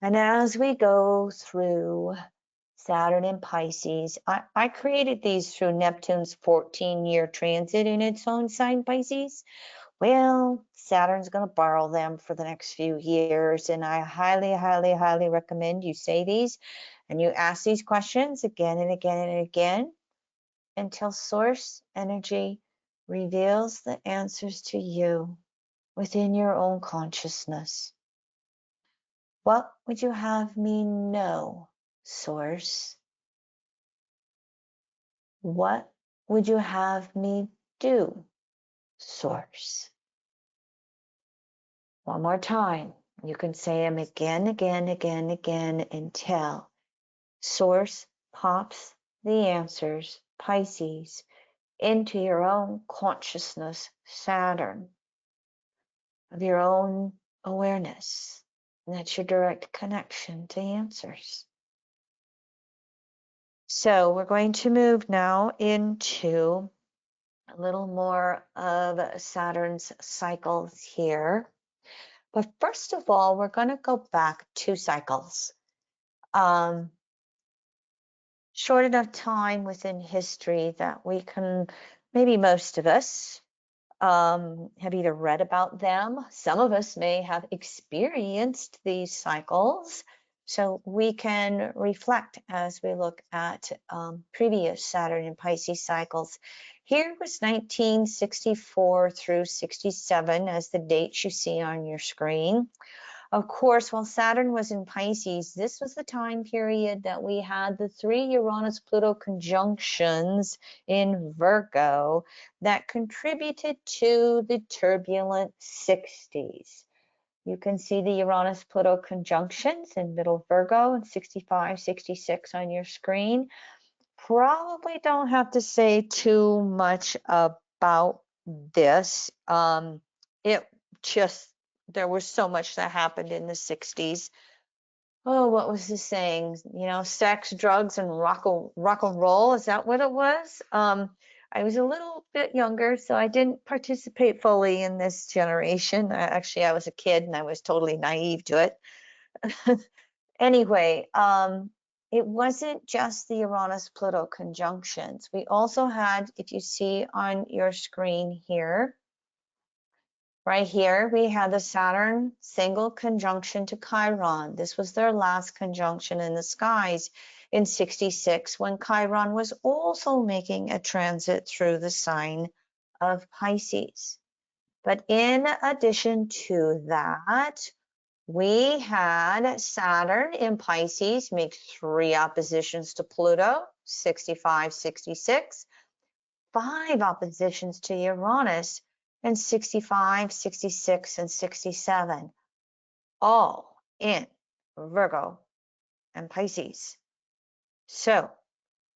And as we go through Saturn in Pisces, I created these through Neptune's 14-year transit in its own sign, Pisces. Well, Saturn's going to borrow them for the next few years, and I highly, highly, highly recommend you say these and you ask these questions again and again and again until source energy reveals the answers to you within your own consciousness. What would you have me know, source? What would you have me do, source? One more time. You can say them again, again, again, again until source pops the answers, Pisces, into your own consciousness, Saturn, of your own awareness. And that's your direct connection to answers. So we're going to move now into a little more of Saturn's cycles here. But first of all, we're going to go back 2 cycles. Short enough time within history that we can, maybe most of us, have either read about them. Some of us may have experienced these cycles. So we can reflect as we look at previous Saturn and Pisces cycles. Here was 1964 through 67 as the dates you see on your screen. Of course, while Saturn was in Pisces, this was the time period that we had the 3 Uranus-Pluto conjunctions in Virgo that contributed to the turbulent 60s. You can see the Uranus-Pluto conjunctions in middle Virgo and 65, 66 on your screen. Probably don't have to say too much about this. It just, there was so much that happened in the 60s. oh, what was the saying? You know, sex, drugs, and rock and roll. Is that what it was? I was a little bit younger, so I didn't participate fully in this generation. Actually, I was a kid and I was totally naive to it. Anyway, it wasn't just the Uranus-Pluto conjunctions. We also had, if you see on your screen here, right here, we had the Saturn single conjunction to Chiron. This was their last conjunction in the skies in 66 when Chiron was also making a transit through the sign of Pisces. But in addition to that, we had Saturn in Pisces make 3 oppositions to Pluto, 65, 66, 5 oppositions to Uranus, and 65, 66, and 67, all in Virgo and Pisces. So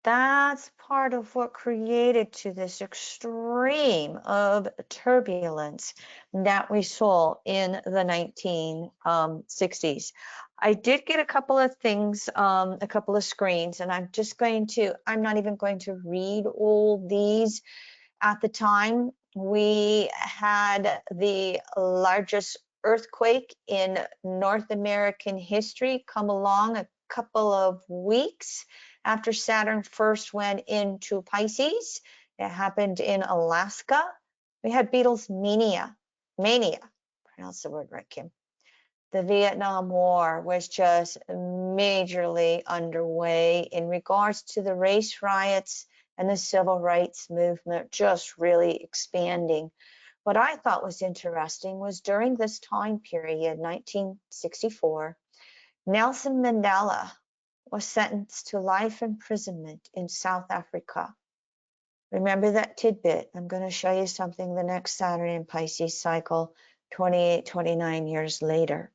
that's part of what created to this extreme of turbulence that we saw in the 1960s. I did get a couple of things, a couple of screens, and I'm not even going to read all these. At the time, we had the largest earthquake in North American history come along a couple of weeks after Saturn first went into Pisces. It happened in Alaska. We had Beatles mania, pronounce the word right, Kim. The Vietnam War was just majorly underway in regards to the race riots and the civil rights movement just really expanding. What I thought was interesting was during this time period, 1964, Nelson Mandela was sentenced to life imprisonment in South Africa. Remember that tidbit. I'm going to show you something the next Saturn in Pisces cycle, 28, 29 years later.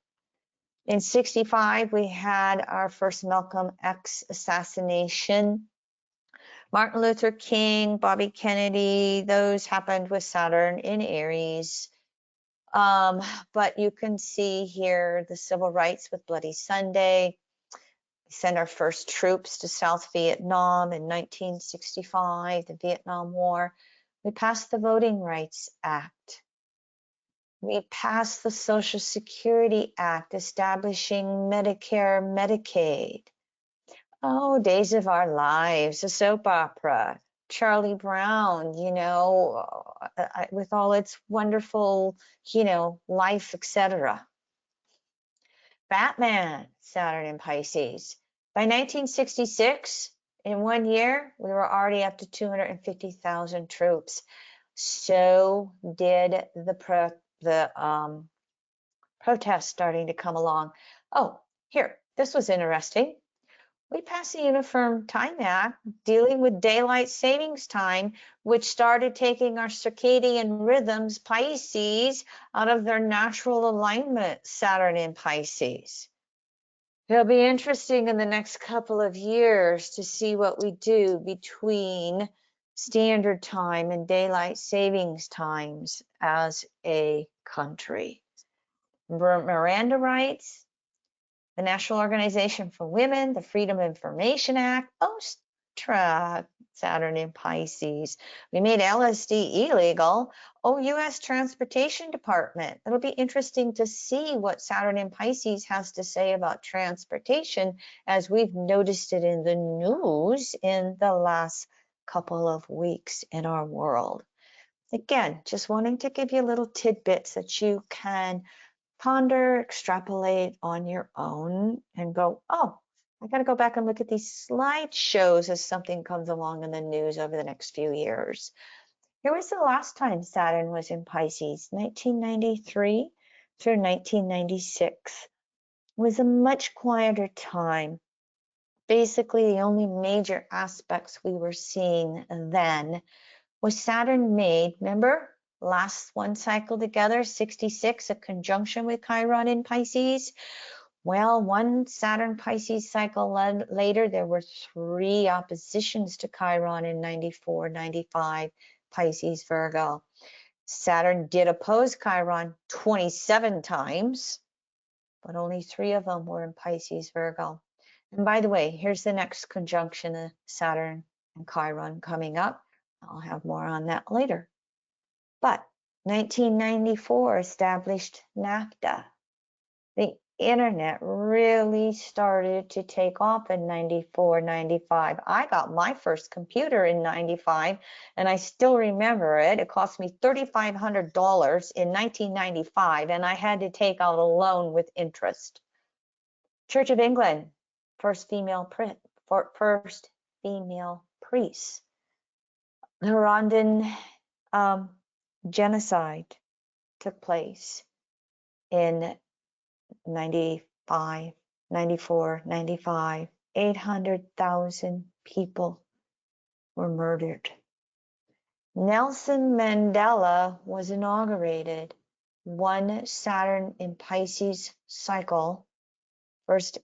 In 65, we had our first Malcolm X assassination. Martin Luther King, Bobby Kennedy, those happened with Saturn in Aries. But you can see here the civil rights with Bloody Sunday. We sent our first troops to South Vietnam in 1965, the Vietnam War. We passed the Voting Rights Act. We passed the Social Security Act establishing Medicare, Medicaid. Oh, Days of Our Lives, a soap opera, Charlie Brown, with all its wonderful, life, etc. Batman, Saturn in Pisces. By 1966, in 1 year, we were already up to 250,000 troops. So did the protests starting to come along. Oh, here, this was interesting. We passed the Uniform Time Act dealing with daylight savings time, which started taking our circadian rhythms, Pisces, out of their natural alignment, Saturn in Pisces. It'll be interesting in the next couple of years to see what we do between standard time and daylight savings times as a country. Miranda rights, the National Organization for Women, the Freedom of Information Act, OSTRA, Saturn in Pisces. We made LSD illegal. U.S. Transportation Department. It'll be interesting to see what Saturn in Pisces has to say about transportation, as we've noticed it in the news in the last couple of weeks in our world. Again, just wanting to give you little tidbits that you can ponder, extrapolate on your own, and go, oh, I got to go back and look at these slideshows as something comes along in the news over the next few years. Here was the last time Saturn was in Pisces, 1993 through 1996. It was a much quieter time. Basically, the only major aspects we were seeing then was Saturn made, remember, last one cycle together, 66, a conjunction with Chiron in Pisces. Well, one Saturn Pisces cycle later, there were 3 oppositions to Chiron in 94, 95, Pisces, Virgo. Saturn did oppose Chiron 27 times. but only 3 of them were in Pisces, Virgo. And by the way, here's the next conjunction of Saturn and Chiron coming up. I'll have more on that later. But 1994 established NAFTA. The internet really started to take off in 94, 95. I got my first computer in 95, and I still remember it. It cost me $3,500 in 1995, and I had to take out a loan with interest. Church of England, first female priest. The Rwandan genocide took place in 95, 94, 95. 800,000 people were murdered. Nelson Mandela was inaugurated. One Saturn in Pisces cycle. First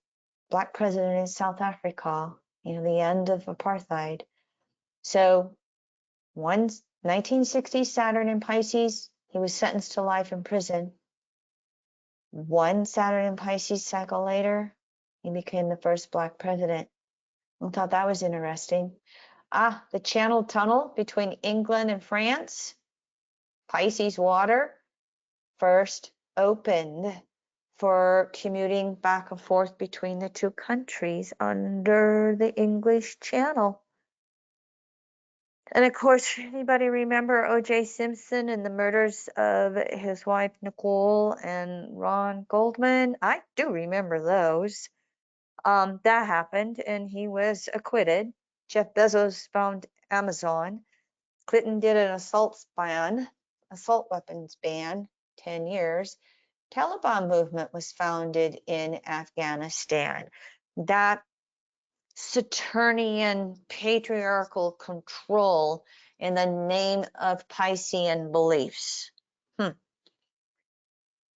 Black president in South Africa, the end of apartheid. So, 1960 Saturn in Pisces, he was sentenced to life in prison. One Saturn in Pisces cycle later, he became the first Black president. I thought that was interesting. The Channel Tunnel between England and France, Pisces water, first opened for commuting back and forth between the two countries under the English Channel. And of course, anybody remember O.J. Simpson and the murders of his wife Nicole and Ron Goldman? I do remember those. That happened, and he was acquitted. Jeff Bezos found Amazon. Clinton did an assault weapons ban, 10 years. Taliban movement was founded in Afghanistan. That Saturnian patriarchal control in the name of Piscean beliefs.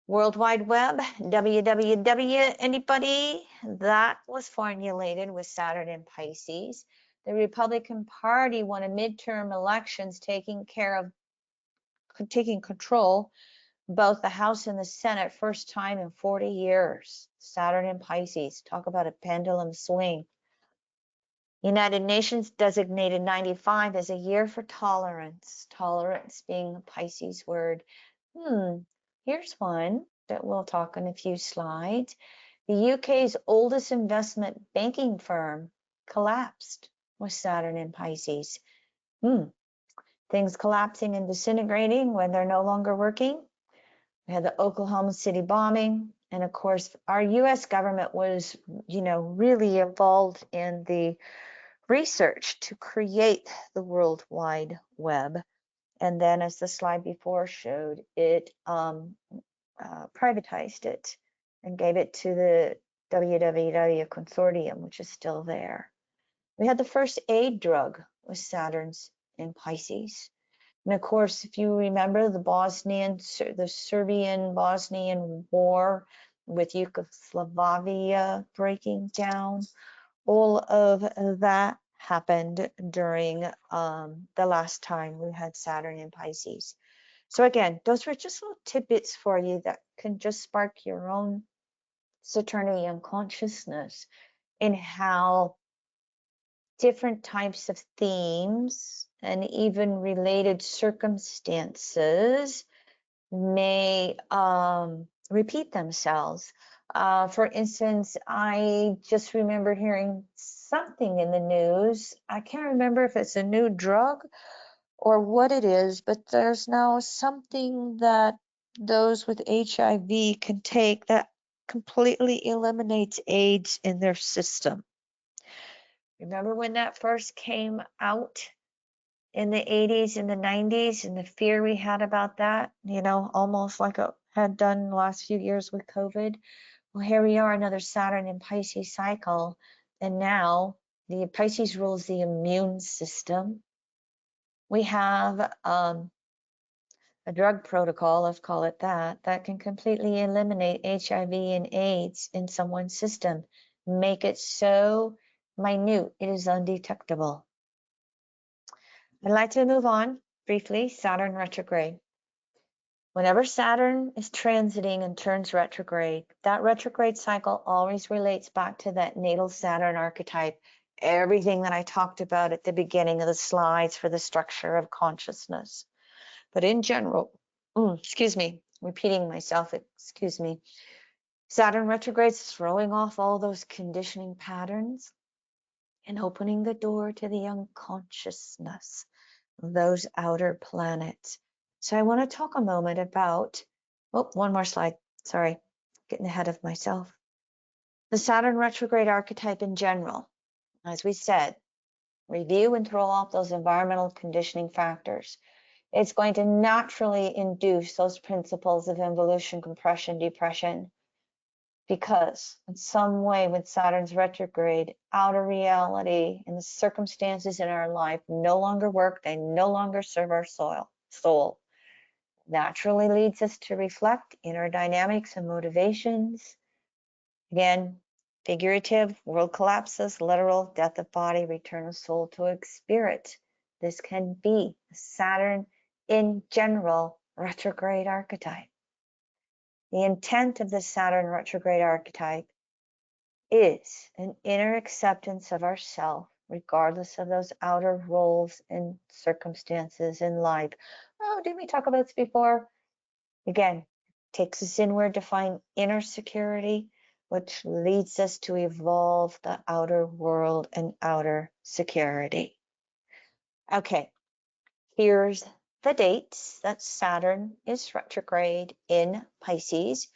World Wide Web, www, anybody? That was formulated with Saturn in Pisces. The Republican Party won a midterm elections taking control both the House and the Senate, first time in 40 years. Saturn in Pisces, talk about a pendulum swing. United Nations designated 95 as a year for tolerance. Tolerance being a Pisces word. Here's one that we'll talk in a few slides. The UK's oldest investment banking firm collapsed with Saturn in Pisces. Things collapsing and disintegrating when they're no longer working. We had the Oklahoma City bombing. And of course, our US government was, really involved in the research to create the World Wide Web. And then, as the slide before showed, it privatized it and gave it to the WWW consortium, which is still there. We had the first aid drug with Saturn's in Pisces. And of course, if you remember the Serbian-Bosnian war with Yugoslavia breaking down, all of that happened during the last time we had Saturn in Pisces. So again, those were just little tidbits for you that can just spark your own Saturnian consciousness in how different types of themes and even related circumstances may repeat themselves. For instance, I just remember hearing something in the news. I can't remember if it's a new drug or what it is, but there's now something that those with HIV can take that completely eliminates AIDS in their system. Remember when that first came out in the 80s and the 90s and the fear we had about that, almost like it had done the last few years with COVID? Well, here we are, another Saturn in Pisces cycle. And now the Pisces rules the immune system. We have a drug protocol, let's call it that can completely eliminate HIV and AIDS in someone's system, make it so minute it is undetectable. I'd like to move on briefly. Saturn retrograde. Whenever Saturn is transiting and turns retrograde, that retrograde cycle always relates back to that natal Saturn archetype, everything that I talked about at the beginning of the slides for the structure of consciousness. But in general, excuse me, repeating myself, excuse me, Saturn retrograde is throwing off all those conditioning patterns and opening the door to the unconsciousness of those outer planets. So I want to talk a moment about, one more slide. Sorry, getting ahead of myself. The Saturn retrograde archetype in general, as we said, review and throw off those environmental conditioning factors. It's going to naturally induce those principles of involution, compression, depression, because in some way when Saturn's retrograde, outer reality and the circumstances in our life no longer work, they no longer serve our soul. Naturally leads us to reflect inner dynamics and motivations. Again, figurative, world collapses, literal, death of body, return of soul to a spirit. This can be Saturn in general retrograde archetype. The intent of the Saturn retrograde archetype is an inner acceptance of ourself, regardless of those outer roles and circumstances in life. Oh, didn't we talk about this before? Again, takes us inward to find inner security, which leads us to evolve the outer world and outer security. Okay, here's the dates that Saturn is retrograde in Pisces.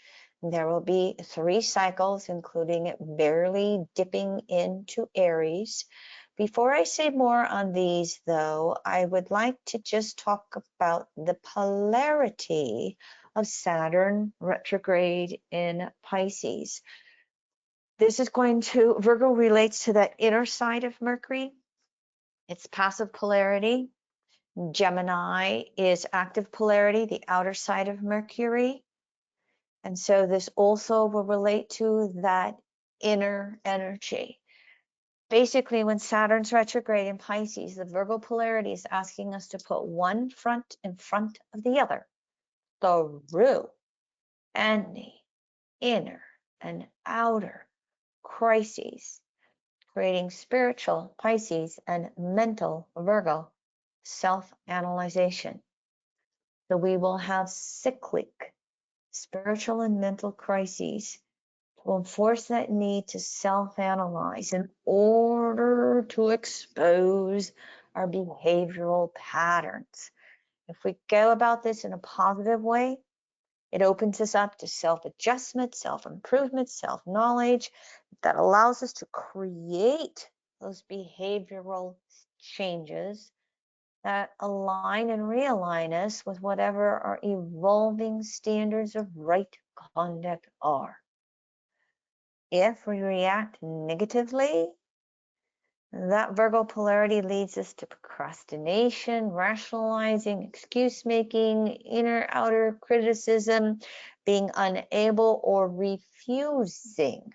There will be 3 cycles, including it barely dipping into Aries. Before I say more on these, though, I would like to just talk about the polarity of Saturn retrograde in Pisces. This is going to, Virgo relates to that inner side of Mercury. It's passive polarity. Gemini is active polarity, the outer side of Mercury. And so this also will relate to that inner energy. Basically, when Saturn's retrograde in Pisces, the Virgo polarity is asking us to put one front in front of the other through any inner and outer crises, creating spiritual Pisces and mental Virgo self-analyzation. So we will have cyclic spiritual and mental crises to enforce that need to self-analyze in order to expose our behavioral patterns. If we go about this in a positive way, it opens us up to self-adjustment, self-improvement, self-knowledge that allows us to create those behavioral changes that align and realign us with whatever our evolving standards of right conduct are. If we react negatively, that Virgo polarity leads us to procrastination, rationalizing, excuse making, inner outer criticism, being unable or refusing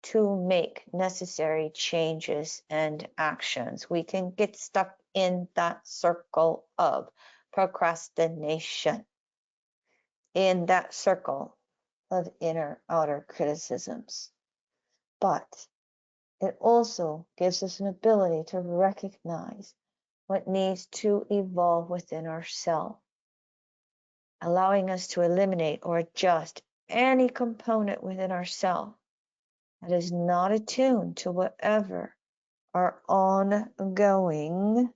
to make necessary changes and actions. We can get stuck in that circle of procrastination, in that circle of inner outer criticisms. But it also gives us an ability to recognize what needs to evolve within ourselves, allowing us to eliminate or adjust any component within ourselves that is not attuned to whatever our ongoing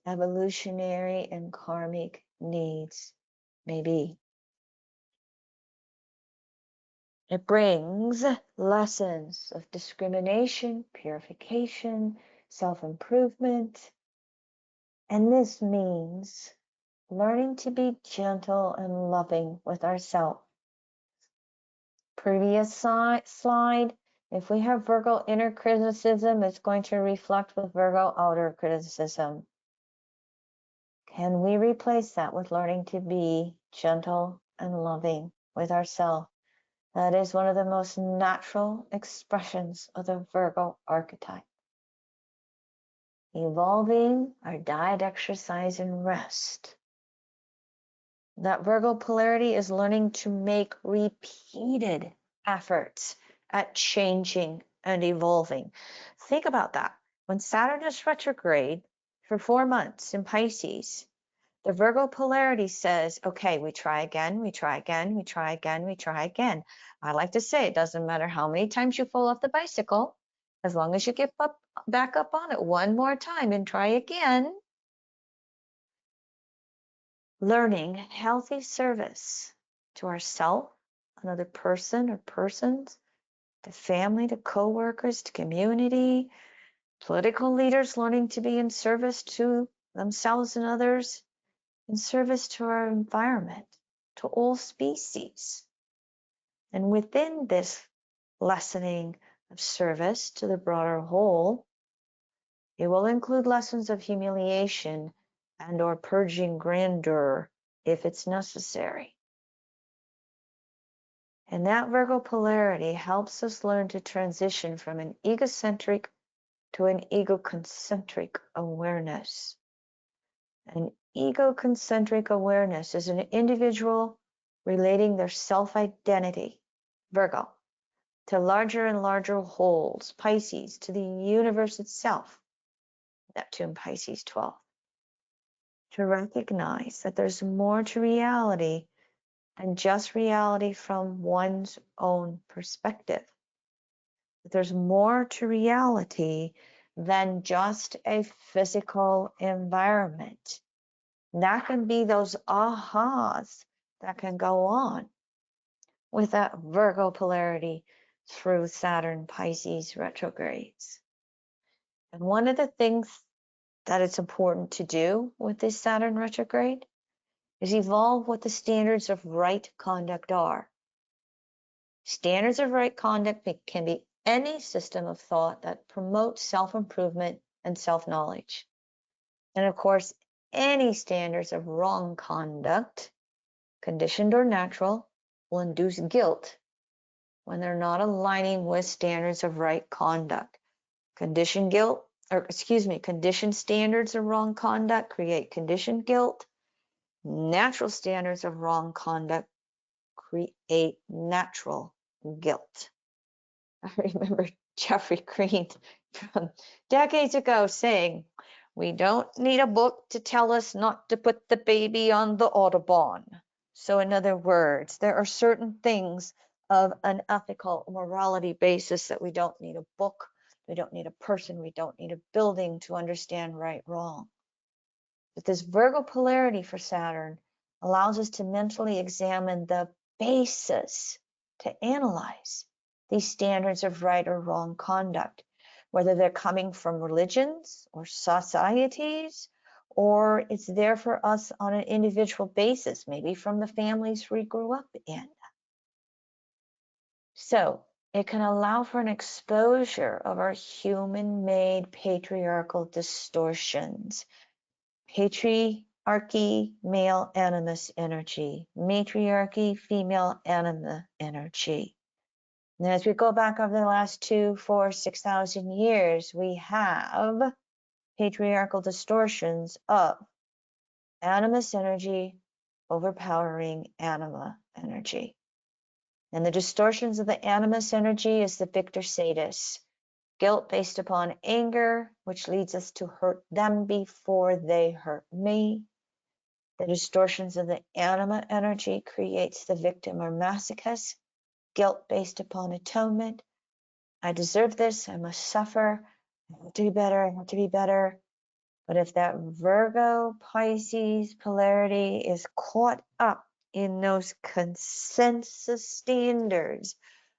evolutionary and karmic needs may be. It brings lessons of discrimination, purification, self-improvement, and this means learning to be gentle and loving with ourselves. Previous slide, if we have Virgo inner criticism, it's going to reflect with Virgo outer criticism. Can we replace that with learning to be gentle and loving with ourselves? That is one of the most natural expressions of the Virgo archetype. Evolving our diet, exercise, and rest That Virgo polarity is learning to make repeated efforts at changing and evolving. Think about that. When Saturn is retrograde for 4 months in Pisces, the Virgo polarity says, okay, we try again, we try again, we try again, we try again. I like to say it doesn't matter how many times you fall off the bicycle, as long as you get back up on it one more time and try again. Learning healthy service to ourselves, another person or persons, to family, to co-workers, to community, political leaders learning to be in service to themselves and others, in service to our environment, to all species. And within this lessening of service to the broader whole, it will include lessons of humiliation and or purging grandeur if it's necessary. And that Virgo polarity helps us learn to transition from an egocentric to an egocentric awareness. An egocentric awareness is an individual relating their self-identity, Virgo, to larger and larger wholes, Pisces, to the universe itself, Neptune, Pisces 12. To recognize that there's more to reality than just reality from one's own perspective. That there's more to reality than just a physical environment. That can be those ahas that can go on with that Virgo polarity through Saturn Pisces retrogrades. And one of the things that it's important to do with this Saturn retrograde is evolve what the standards of right conduct are. Standards of right conduct can be any system of thought that promotes self-improvement and self-knowledge. And of course, any standards of wrong conduct, conditioned or natural, will induce guilt when they're not aligning with standards of right conduct. Conditioned standards of wrong conduct create conditioned guilt. Natural standards of wrong conduct create natural guilt. I remember Jeffrey Green from decades ago saying, we don't need a book to tell us not to put the baby on the Autobahn. So in other words, there are certain things of an ethical morality basis that we don't need a book, we don't need a person, we don't need a building to understand right, wrong. But this Virgo polarity for Saturn allows us to mentally examine the basis to analyze these standards of right or wrong conduct, whether they're coming from religions or societies, or it's there for us on an individual basis, maybe from the families we grew up in. So it can allow for an exposure of our human-made patriarchal distortions. Patriarchy, male animus energy. Matriarchy, female anima energy. And as we go back over the last 2, 4, 6,000 years, we have patriarchal distortions of animus energy overpowering anima energy. And the distortions of the animus energy is the Victor Sadist. Guilt based upon anger, which leads us to hurt them before they hurt me. The distortions of the anima energy creates the victim or masochist. Guilt based upon atonement. I deserve this, I must suffer, I have to be better, I have to be better. But if that Virgo Pisces polarity is caught up in those consensus standards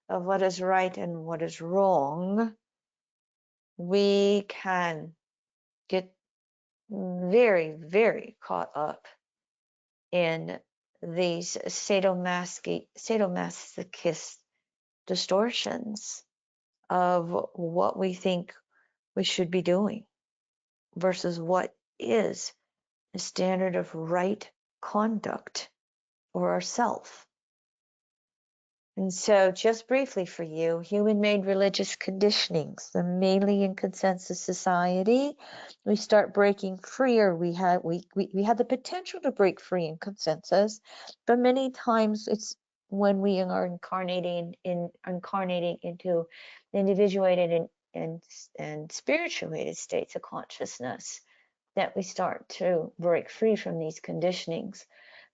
of what is right and what is wrong, we can get very, very caught up in these sadomasochist distortions of what we think we should be doing versus what is the standard of right conduct for ourself. And so, just briefly for you, human-made religious conditionings, the mainly in consensus society, we start breaking free, or we had the potential to break free in consensus, but many times it's when we are incarnating into individuated and spirituated states of consciousness that we start to break free from these conditionings.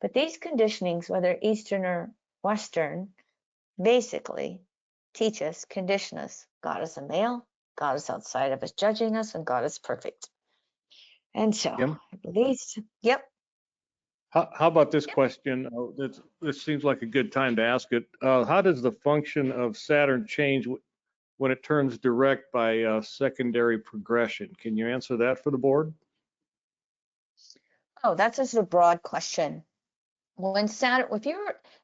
But these conditionings, whether Eastern or Western, basically teach us, condition us. God is a male, God is outside of us judging us, and God is perfect. And so, Kim, at least, yep. how about this question? This seems like a good time to ask it. How does the function of Saturn change when it turns direct by secondary progression? Can you answer that for the board? Oh, that's just a broad question. When Saturn,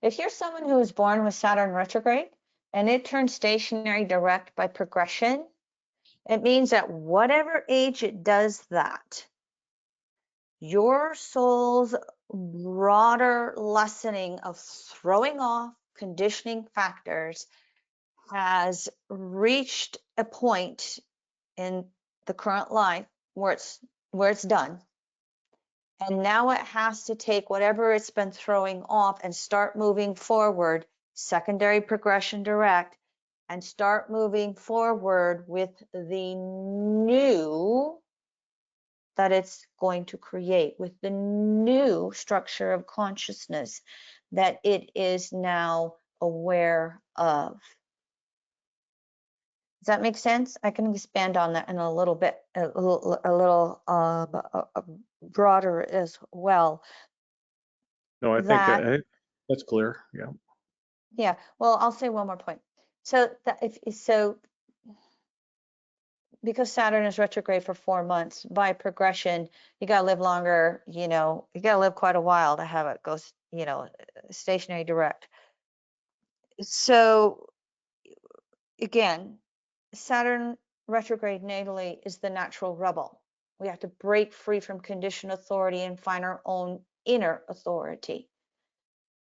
if you're someone who was born with Saturn retrograde and it turns stationary direct by progression, it means at whatever age it does that, your soul's broader lessening of throwing off conditioning factors has reached a point in the current life where it's done. And now it has to take whatever it's been throwing off and start moving forward, secondary progression direct, and start moving forward with the new that it's going to create, with the new structure of consciousness that it is now aware of. Does that make sense? I can expand on that in a little bit, a little broader as well. No, I think That, that's clear. Yeah. yeah. Well, I'll say one more point. So that so because Saturn is retrograde for 4 months, by progression, you gotta live longer. You gotta live quite a while to have it go, stationary direct. So again, Saturn retrograde natally is the natural rebel. We have to break free from conditioned authority and find our own inner authority.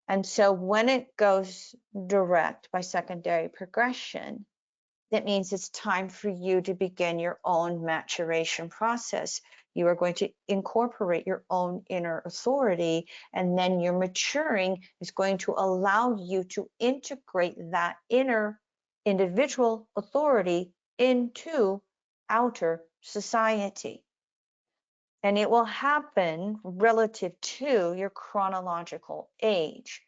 And so when it goes direct by secondary progression, that means it's time for you to begin your own maturation process. You are going to incorporate your own inner authority, and then your maturing is going to allow you to integrate that inner individual authority into outer society. And it will happen relative to your chronological age.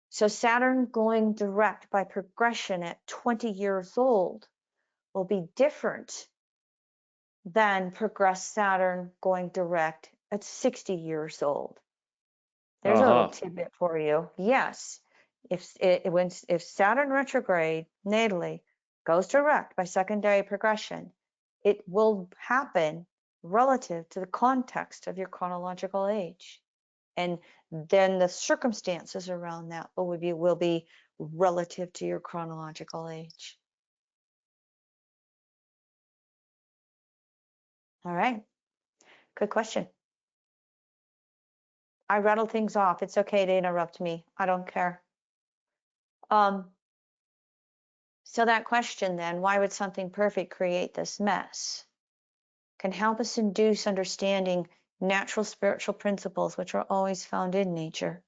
So Saturn going direct by progression at 20 years old will be different than progressed Saturn going direct at 60 years old. There's a little Uh-huh. tidbit for you. Yes, if Saturn retrograde natally goes direct by secondary progression, it will happen relative to the context of your chronological age. And then the circumstances around that will be relative to your chronological age. All right, good question. I rattle things off. It's okay to interrupt me. I don't care. So that question then, why would something perfect create this mess, can help us induce understanding natural spiritual principles which are always found in nature.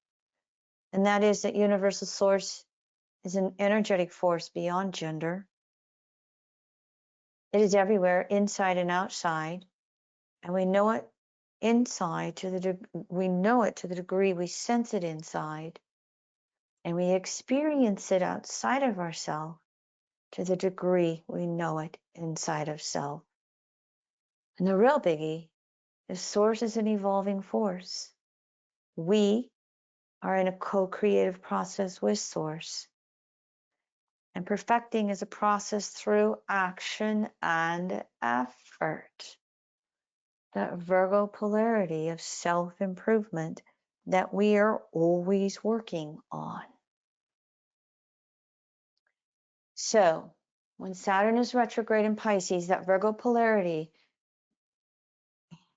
And that is that universal source is an energetic force beyond gender. It is everywhere, inside and outside, and we know it inside we know it to the degree we sense it inside, and we experience it outside of ourselves to the degree we know it inside of self. And the real biggie is source is an evolving force. We are in a co-creative process with source. And perfecting is a process through action and effort. That Virgo polarity of self-improvement that we are always working on. So when Saturn is retrograde in Pisces, that Virgo polarity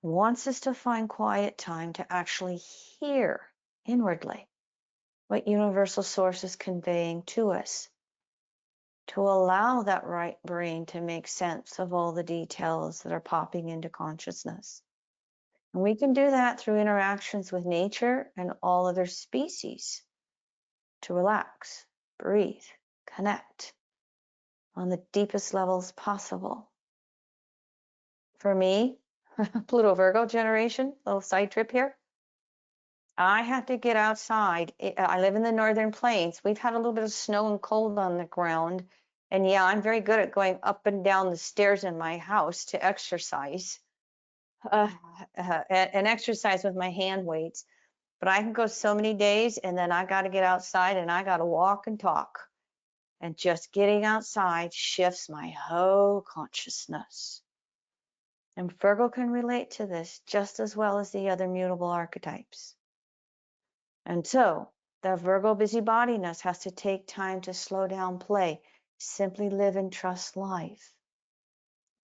wants us to find quiet time to actually hear inwardly what universal source is conveying to us, to allow that right brain to make sense of all the details that are popping into consciousness. And we can do that through interactions with nature and all other species, to relax, breathe, connect on the deepest levels possible. For me, Pluto Virgo generation, little side trip here, I have to get outside. I live in the northern plains. We've had a little bit of snow and cold on the ground. And yeah, I'm very good at going up and down the stairs in my house to exercise and exercise with my hand weights. But I can go so many days and then I got to get outside and I got to walk and talk. And just getting outside shifts my whole consciousness. And Virgo can relate to this just as well as the other mutable archetypes. And so that Virgo busybodiness has to take time to slow down, play, simply live and trust life.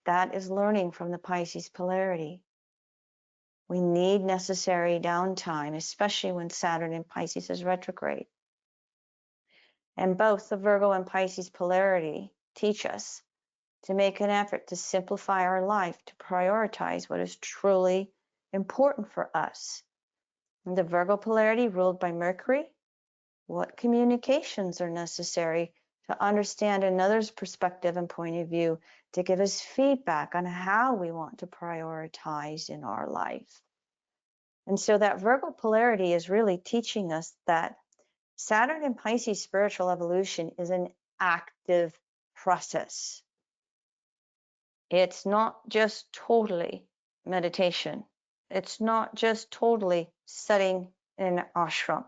That is learning from the Pisces polarity. We need necessary downtime, especially when Saturn in Pisces is retrograde. And both the Virgo and Pisces polarity teach us to make an effort to simplify our life, to prioritize what is truly important for us. And the Virgo polarity ruled by Mercury, what communications are necessary to understand another's perspective and point of view, to give us feedback on how we want to prioritize in our life. And so that Virgo polarity is really teaching us that Saturn in Pisces spiritual evolution is an active process. It's not just totally meditation. It's not just totally sitting in an ashram.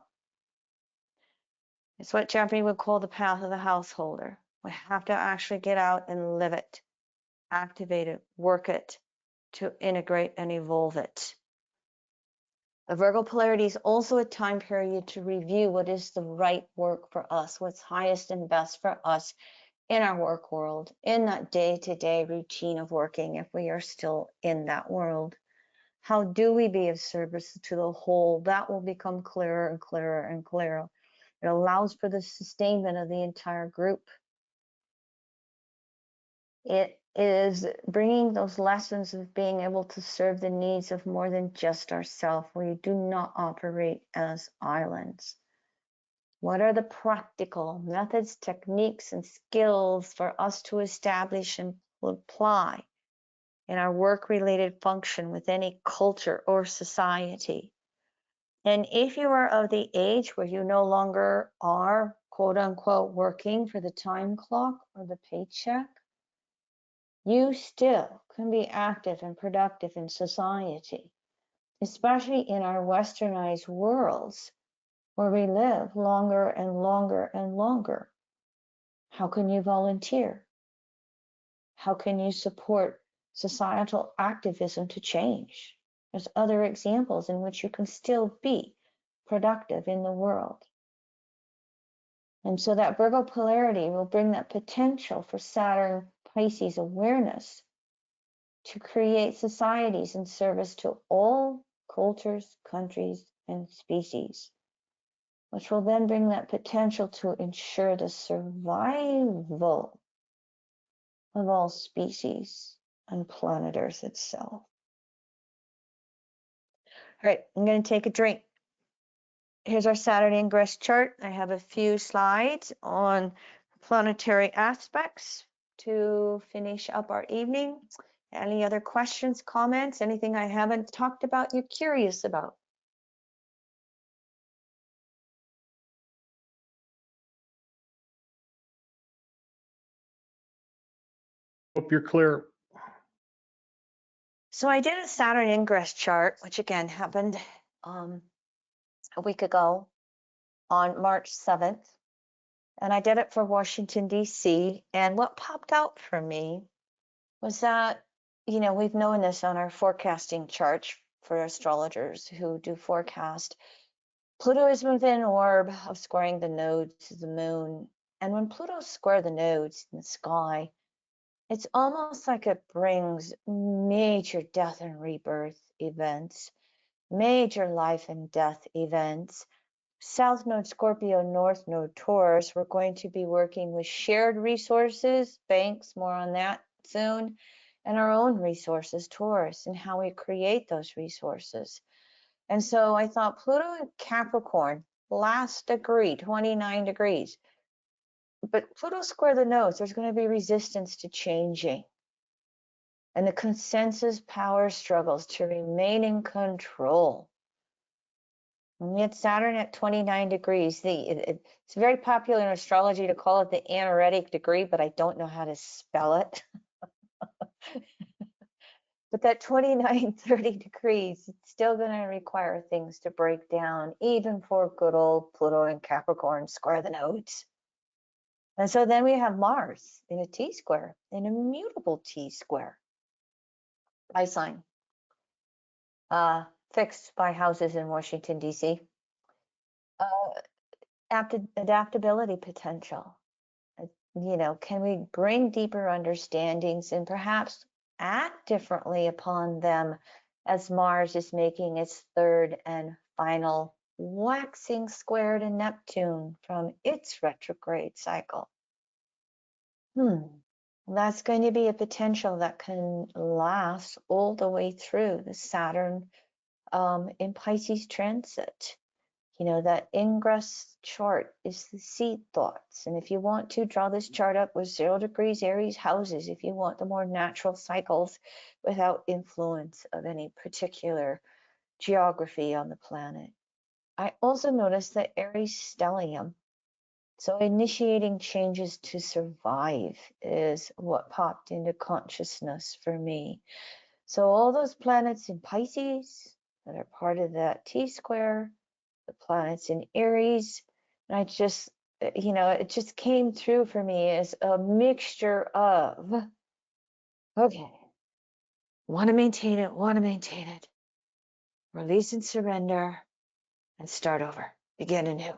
It's what Japanese would call the path of the householder. We have to actually get out and live it, activate it, work it, to integrate and evolve it. The Virgo polarity is also a time period to review what is the right work for us, what's highest and best for us in our work world, in that day-to-day routine of working, if we are still in that world. How do we be of service to the whole? That will become clearer and clearer and clearer. It allows for the sustainment of the entire group. It is bringing those lessons of being able to serve the needs of more than just ourselves. We do not operate as islands. What are the practical methods, techniques, and skills for us to establish and apply in our work-related function with any culture or society? And if you are of the age where you no longer are, quote unquote, working for the time clock or the paycheck, you still can be active and productive in society, especially in our westernized worlds where we live longer and longer and longer. How can you volunteer? How can you support societal activism to change? There's other examples in which you can still be productive in the world. And so that Virgo polarity will bring that potential for Saturn Pisces awareness to create societies in service to all cultures, countries, and species, which will then bring that potential to ensure the survival of all species on planet Earth itself. All right, I'm going to take a drink. Here's our Saturn ingress chart. I have a few slides on planetary aspects to finish up our evening. Any other questions, comments, anything I haven't talked about you're curious about? Hope you're clear. So I did a Saturn ingress chart, which again happened a week ago on March 7th. And I did it for Washington, D.C. And what popped out for me was that, you know, we've known this on our forecasting chart for astrologers who do forecast. Pluto is within orb of squaring the nodes of the moon. And when Pluto square the nodes in the sky, it's almost like it brings major death and rebirth events, major life and death events, South Node Scorpio, North Node Taurus, we're going to be working with shared resources, banks, more on that soon, and our own resources, Taurus, and how we create those resources. And so I thought Pluto and Capricorn, last degree, 29 degrees. But Pluto square the nodes, there's going to be resistance to changing. And the consensus power struggles to remain in control. And we had Saturn at 29 degrees. It's very popular in astrology to call it the anaretic degree, but I don't know how to spell it. But that 29, 30 degrees, it's still going to require things to break down, even for good old Pluto and Capricorn square the nodes. And so then we have Mars in a T-square, an immutable T-square by sign, fixed by houses in Washington, D.C. Adaptability potential. Can we bring deeper understandings and perhaps act differently upon them as Mars is making its third and final waxing square to Neptune from its retrograde cycle? That's going to be a potential that can last all the way through the Saturn in Pisces transit. That ingress chart is the seed thoughts. And if you want to draw this chart up with 0 degrees Aries houses, if you want the more natural cycles without influence of any particular geography on the planet. I also noticed that Aries stellium, so initiating changes to survive, is what popped into consciousness for me. So all those planets in Pisces that are part of that T-square, the planets in Aries, and it just came through for me as a mixture of, okay, want to maintain it, release and surrender, and start over, begin anew.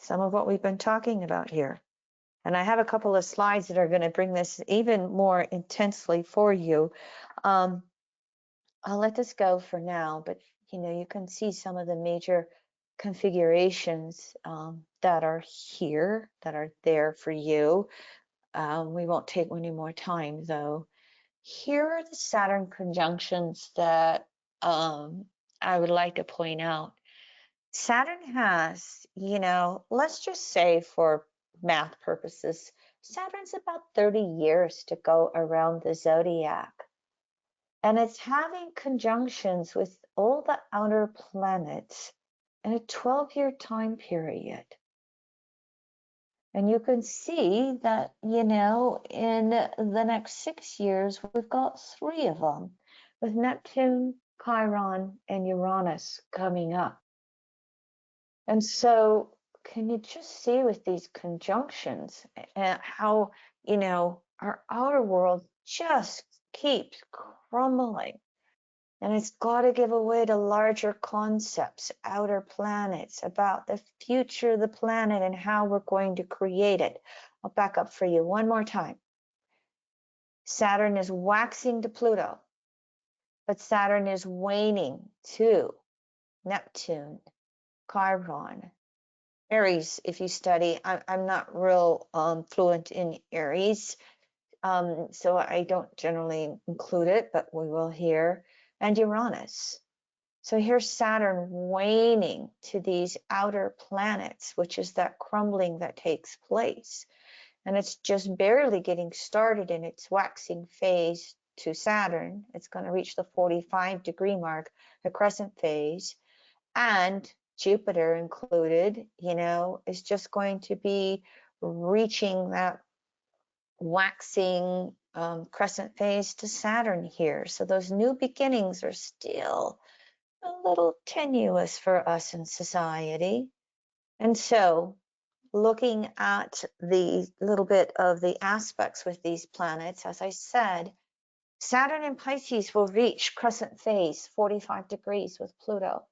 Some of what we've been talking about here. And I have a couple of slides that are going to bring this even more intensely for you. I'll let this go for now, but you can see some of the major configurations that are here, that are there for you. We won't take any more time though. Here are the Saturn conjunctions that I would like to point out. Saturn has, let's just say for math purposes, Saturn's about 30 years to go around the zodiac. And it's having conjunctions with all the outer planets in a 12-year time period. And you can see that, in the next 6 years, we've got 3 of them, with Neptune, Chiron, and Uranus coming up. And so can you just see with these conjunctions how, our outer world just keeps crumbling. And it's got to give away to larger concepts, outer planets, about the future of the planet and how we're going to create it. I'll back up for you one more time. Saturn is waxing to Pluto, but Saturn is waning to Neptune, Chiron, Aries. If you study, I'm not real fluent in Aries, so I don't generally include it, but we will here. And Uranus. So here's Saturn waning to these outer planets, which is that crumbling that takes place. And it's just barely getting started in its waxing phase to Saturn. It's going to reach the 45-degree mark, the crescent phase. And Jupiter included, is just going to be reaching that waxing crescent phase to Saturn here. So those new beginnings are still a little tenuous for us in society. And so looking at the little bit of the aspects with these planets, as I said, Saturn in Pisces will reach crescent phase 45 degrees with Pluto.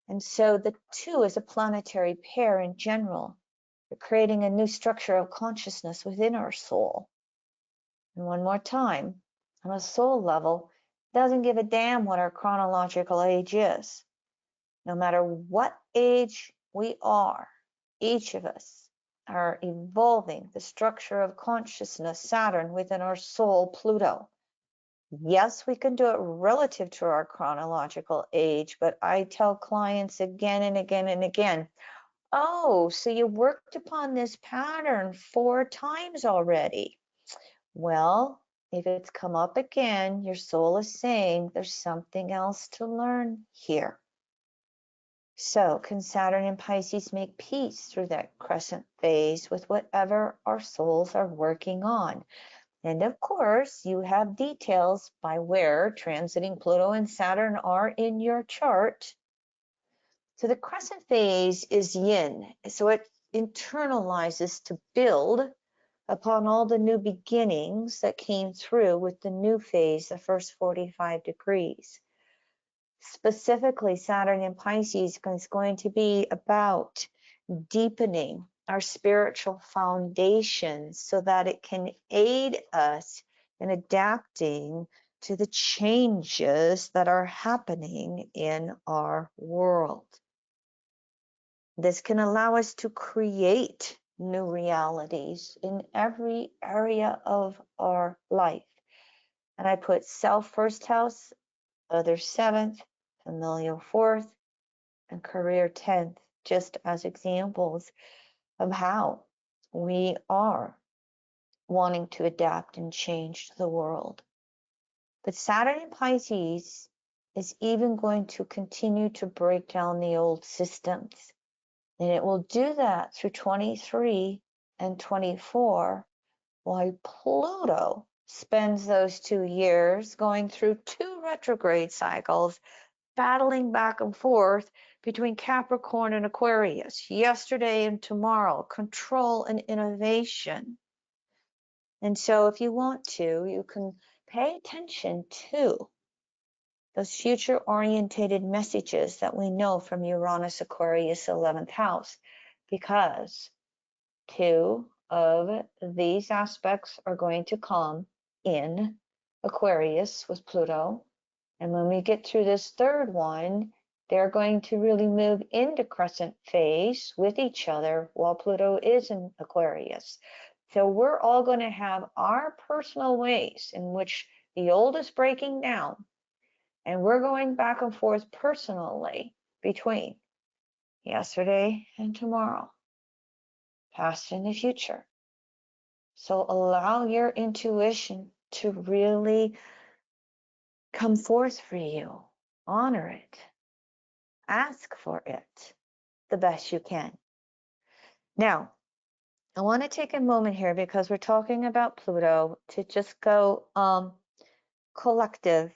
And so the two is a planetary pair in general. They're creating a new structure of consciousness within our soul. And one more time, on a soul level, doesn't give a damn what our chronological age is. No matter what age we are, each of us are evolving the structure of consciousness, Saturn within our soul, Pluto. Yes, we can do it relative to our chronological age, but I tell clients again and again and again, oh, so you worked upon this pattern 4 times already. Well, if it's come up again, your soul is saying there's something else to learn here. So, can Saturn and Pisces make peace through that crescent phase with whatever our souls are working on? And of course, you have details by where transiting Pluto and Saturn are in your chart. So the crescent phase is yin, so it internalizes to build upon all the new beginnings that came through with the new phase, the first 45 degrees. Specifically, Saturn in Pisces is going to be about deepening our spiritual foundations so that it can aid us in adapting to the changes that are happening in our world. This can allow us to create new realities in every area of our life. And I put self first house, others seventh, familial fourth, and career 10th, just as examples of how we are wanting to adapt and change the world. But Saturn in Pisces is even going to continue to break down the old systems. And it will do that through 23 and 24, while Pluto spends those 2 years going through 2 retrograde cycles, battling back and forth between Capricorn and Aquarius, yesterday and tomorrow, control and innovation. And so if you want to, you can pay attention to those future orientated messages that we know from Uranus Aquarius 11th house, because 2 of these aspects are going to come in Aquarius with Pluto. And when we get through this 3rd one, they're going to really move into crescent phase with each other while Pluto is in Aquarius. So we're all going to have our personal ways in which the old is breaking down, and we're going back and forth personally between yesterday and tomorrow, past and the future. So allow your intuition to really come forth for you. Honor it. Ask for it the best you can. Now, I want to take a moment here because we're talking about Pluto to just go collective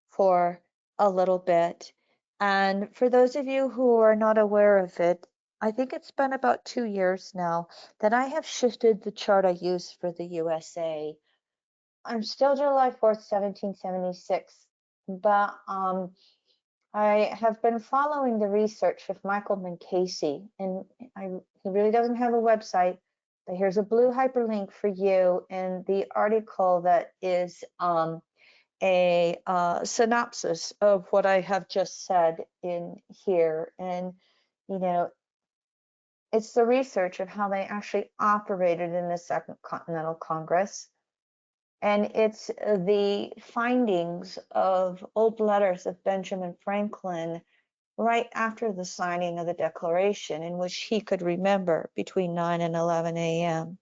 for a little bit. And for those of you who are not aware of it, I think it's been about 2 years now that I have shifted the chart I use for the USA. I'm still July 4th, 1776, but I have been following the research with Michael Minkasey, and he really doesn't have a website, but here's a blue hyperlink for you in the article that is a synopsis of what I have just said in here. And, you know, it's the research of how they actually operated in the Second Continental Congress. And it's the findings of old letters of Benjamin Franklin right after the signing of the Declaration, in which he could remember between 9 and 11 a.m.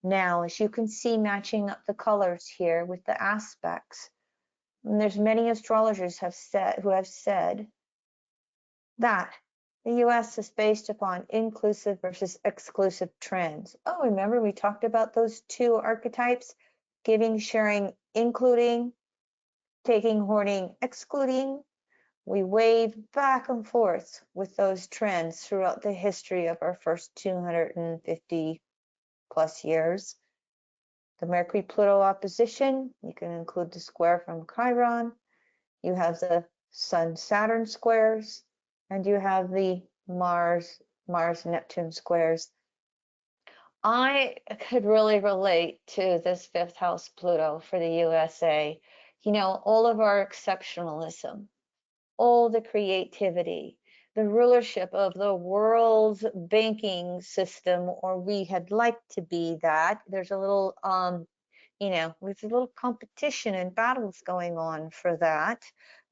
Now, as you can see, matching up the colors here with the aspects, and there's many astrologers who have said that the U.S. is based upon inclusive versus exclusive trends. Oh, remember we talked about those 2 archetypes: giving, sharing, including, taking, hoarding, excluding. We wave back and forth with those trends throughout the history of our first 250 plus years. The Mercury-Pluto opposition, you can include the square from Chiron. You have the Sun-Saturn squares, and you have the Mars-Neptune squares. I could really relate to this 5th house Pluto for the USA. You know, all of our exceptionalism, all the creativity, the rulership of the world's banking system, or we had liked to be that. There's a little, there's a little competition and battles going on for that,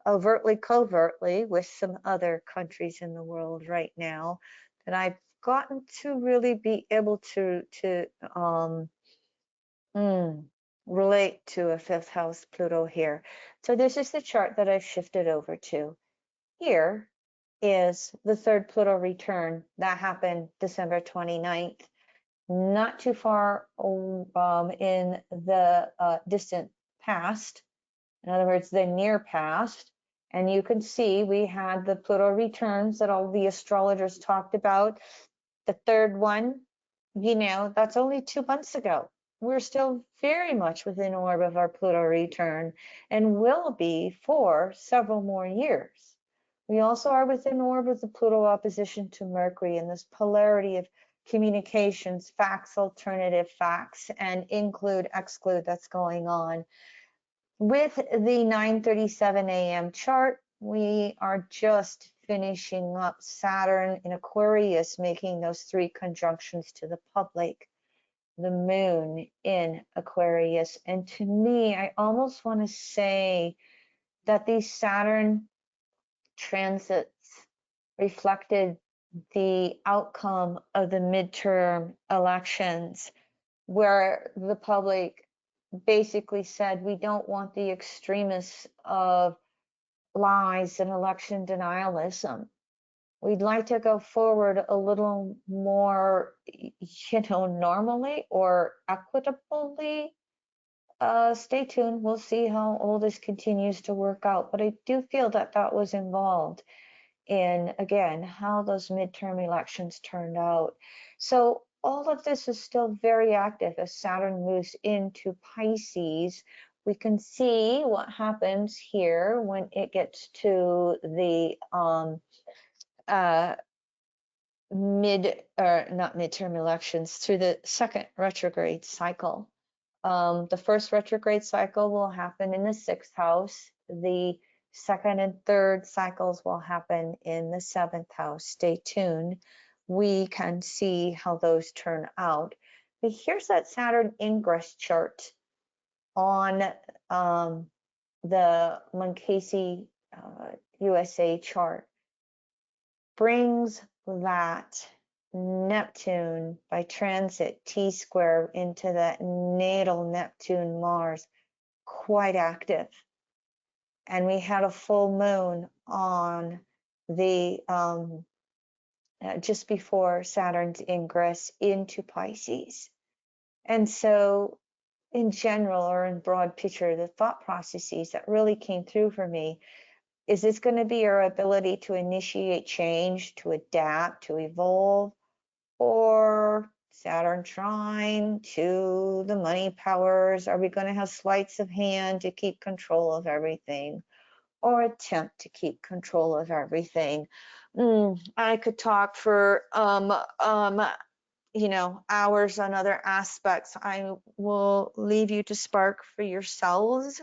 overtly, covertly, with some other countries in the world right now that I've gotten to really be able to relate to a fifth house Pluto here. So this is the chart that I've shifted over to. Here is the third Pluto return that happened December 29th, not too far in the distant past. In other words, the near past. And you can see we had the Pluto returns that all the astrologers talked about. The third one, that's only 2 months ago. We're still very much within orb of our Pluto return and will be for several more years. We also are within orb of the Pluto opposition to Mercury and this polarity of communications, facts, alternative facts, and include, exclude that's going on. With the 9:37 a.m. chart, we are just finishing up Saturn in Aquarius, making those 3 conjunctions to the public, the moon in Aquarius. And to me, I almost want to say that these Saturn transits reflected the outcome of the midterm elections, where the public basically said, we don't want the extremists of lies and election denialism. We'd like to go forward a little more, normally or equitably. Stay tuned. We'll see how all this continues to work out. But I do feel that that was involved in, again, how those midterm elections turned out. So all of this is still very active as Saturn moves into Pisces. We can see what happens here when it gets to the not midterm elections, through the second retrograde cycle. The first retrograde cycle will happen in the 6th house. The second and third cycles will happen in the 7th house. Stay tuned. We can see how those turn out. But here's that Saturn ingress chart on the Munkacy USA chart. Brings that Neptune by transit T-square into that natal Neptune Mars quite active. And we had a full moon on the just before Saturn's ingress into Pisces. And so in general, or in broad picture, the thought processes that really came through for me, is this going to be our ability to initiate change, to adapt, to evolve, or Saturn trine to the money powers? Are we going to have sleights of hand to keep control of everything, or attempt to keep control of everything? I could talk for hours on other aspects. I will leave you to spark for yourselves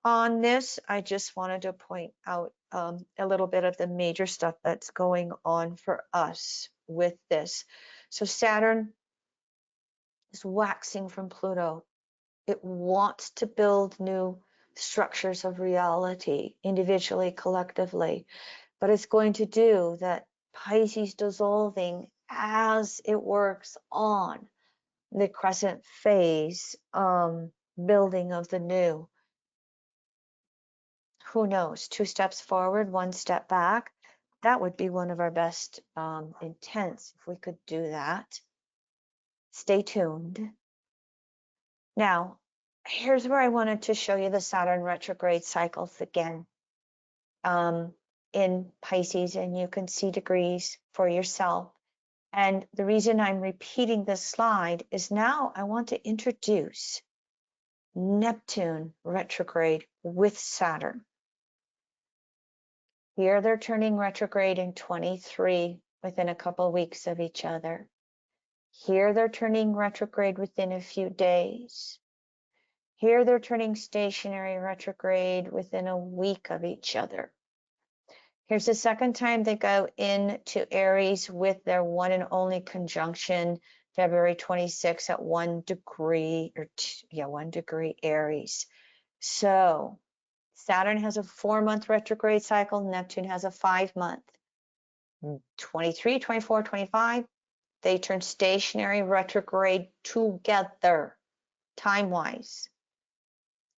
on this. I just wanted to point out a little bit of the major stuff that's going on for us with this. So Saturn is waxing from Pluto. It wants to build new structures of reality, individually, collectively, but it's going to do that Pisces dissolving as it works on the crescent phase building of the new. Who knows? 2 steps forward, 1 step back. That would be one of our best intents if we could do that. Stay tuned. Now, here's where I wanted to show you the Saturn retrograde cycles again in Pisces, and you can see degrees for yourself. And the reason I'm repeating this slide is now I want to introduce Neptune retrograde with Saturn. Here they're turning retrograde in 23 within a couple weeks of each other. Here they're turning retrograde within a few days. Here they're turning stationary retrograde within a week of each other. Here's the second time they go into Aries with their one and only conjunction, February 26th at 1 degree, or 1 degree Aries. So Saturn has a 4-month retrograde cycle. Neptune has a 5-month. 23, 24, 25, they turn stationary retrograde together, time-wise.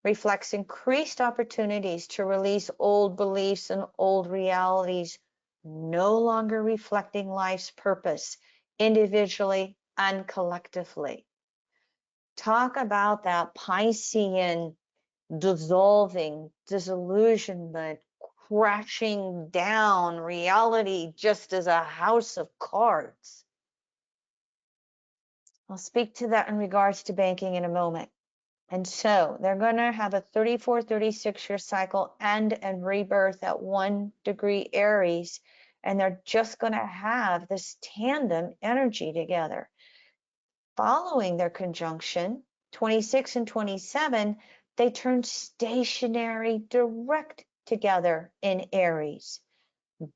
Reflects increased opportunities to release old beliefs and old realities, no longer reflecting life's purpose individually and collectively. Talk about that Piscean dissolving, disillusionment, crashing down reality just as a house of cards. I'll speak to that in regards to banking in a moment. And so they're going to have a 34, 36-year cycle end and rebirth at 1 degree Aries. And they're just going to have this tandem energy together. Following their conjunction, 26 and 27, they turn stationary direct together in Aries.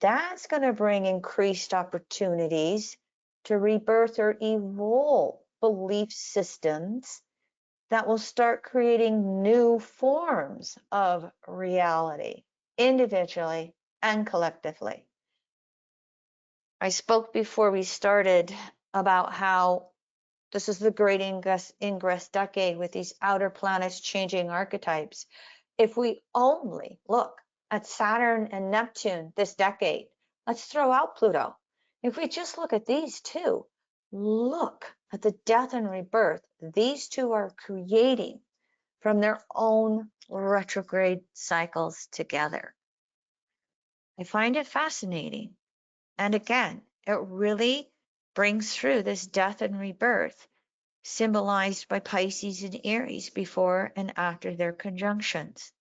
That's going to bring increased opportunities to rebirth or evolve belief systems that will start creating new forms of reality, individually and collectively. I spoke before we started about how this is the great ingress decade with these outer planets changing archetypes. If we only look at Saturn and Neptune this decade, let's throw out Pluto. If we just look at these two, look at the death and rebirth these two are creating from their own retrograde cycles together. I find it fascinating. And again, it really brings through this death and rebirth symbolized by Pisces and Aries before and after their conjunctions.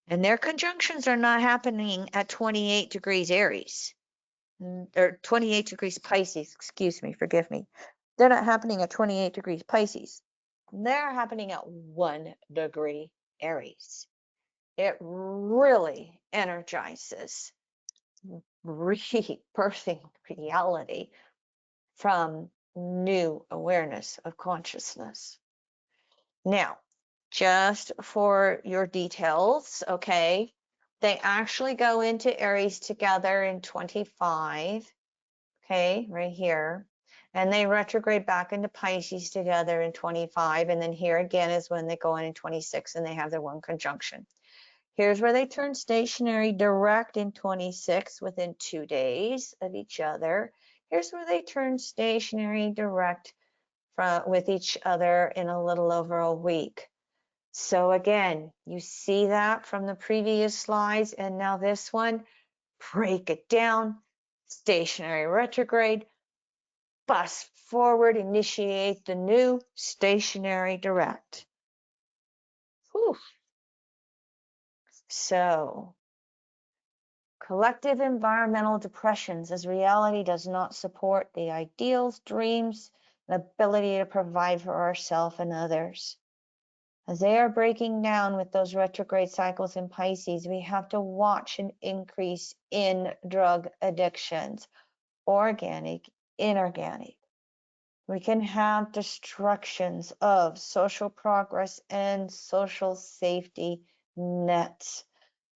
And their conjunctions are not happening at 28 degrees Aries, or 28 degrees Pisces, excuse me, forgive me. They're not happening at 28 degrees Pisces. They're happening at 1 degree Aries. It really energizes rebirthing reality from new awareness of consciousness. Now, just for your details, okay, they actually go into Aries together in 25, okay, right here. And they retrograde back into Pisces together in 25. And then here again is when they go in 26 and they have their one conjunction. Here's where they turn stationary direct in 26 within 2 days of each other. Here's where they turn stationary direct with each other in a little over a week. So again, you see that from the previous slides, and now this one, break it down, stationary retrograde, bus forward, initiate the new stationary direct. Whew. So, collective environmental depressions as reality does not support the ideals, dreams, and ability to provide for ourselves and others. As they are breaking down with those retrograde cycles in Pisces, we have to watch an increase in drug addictions, organic, inorganic. We can have destructions of social progress and social safety nets.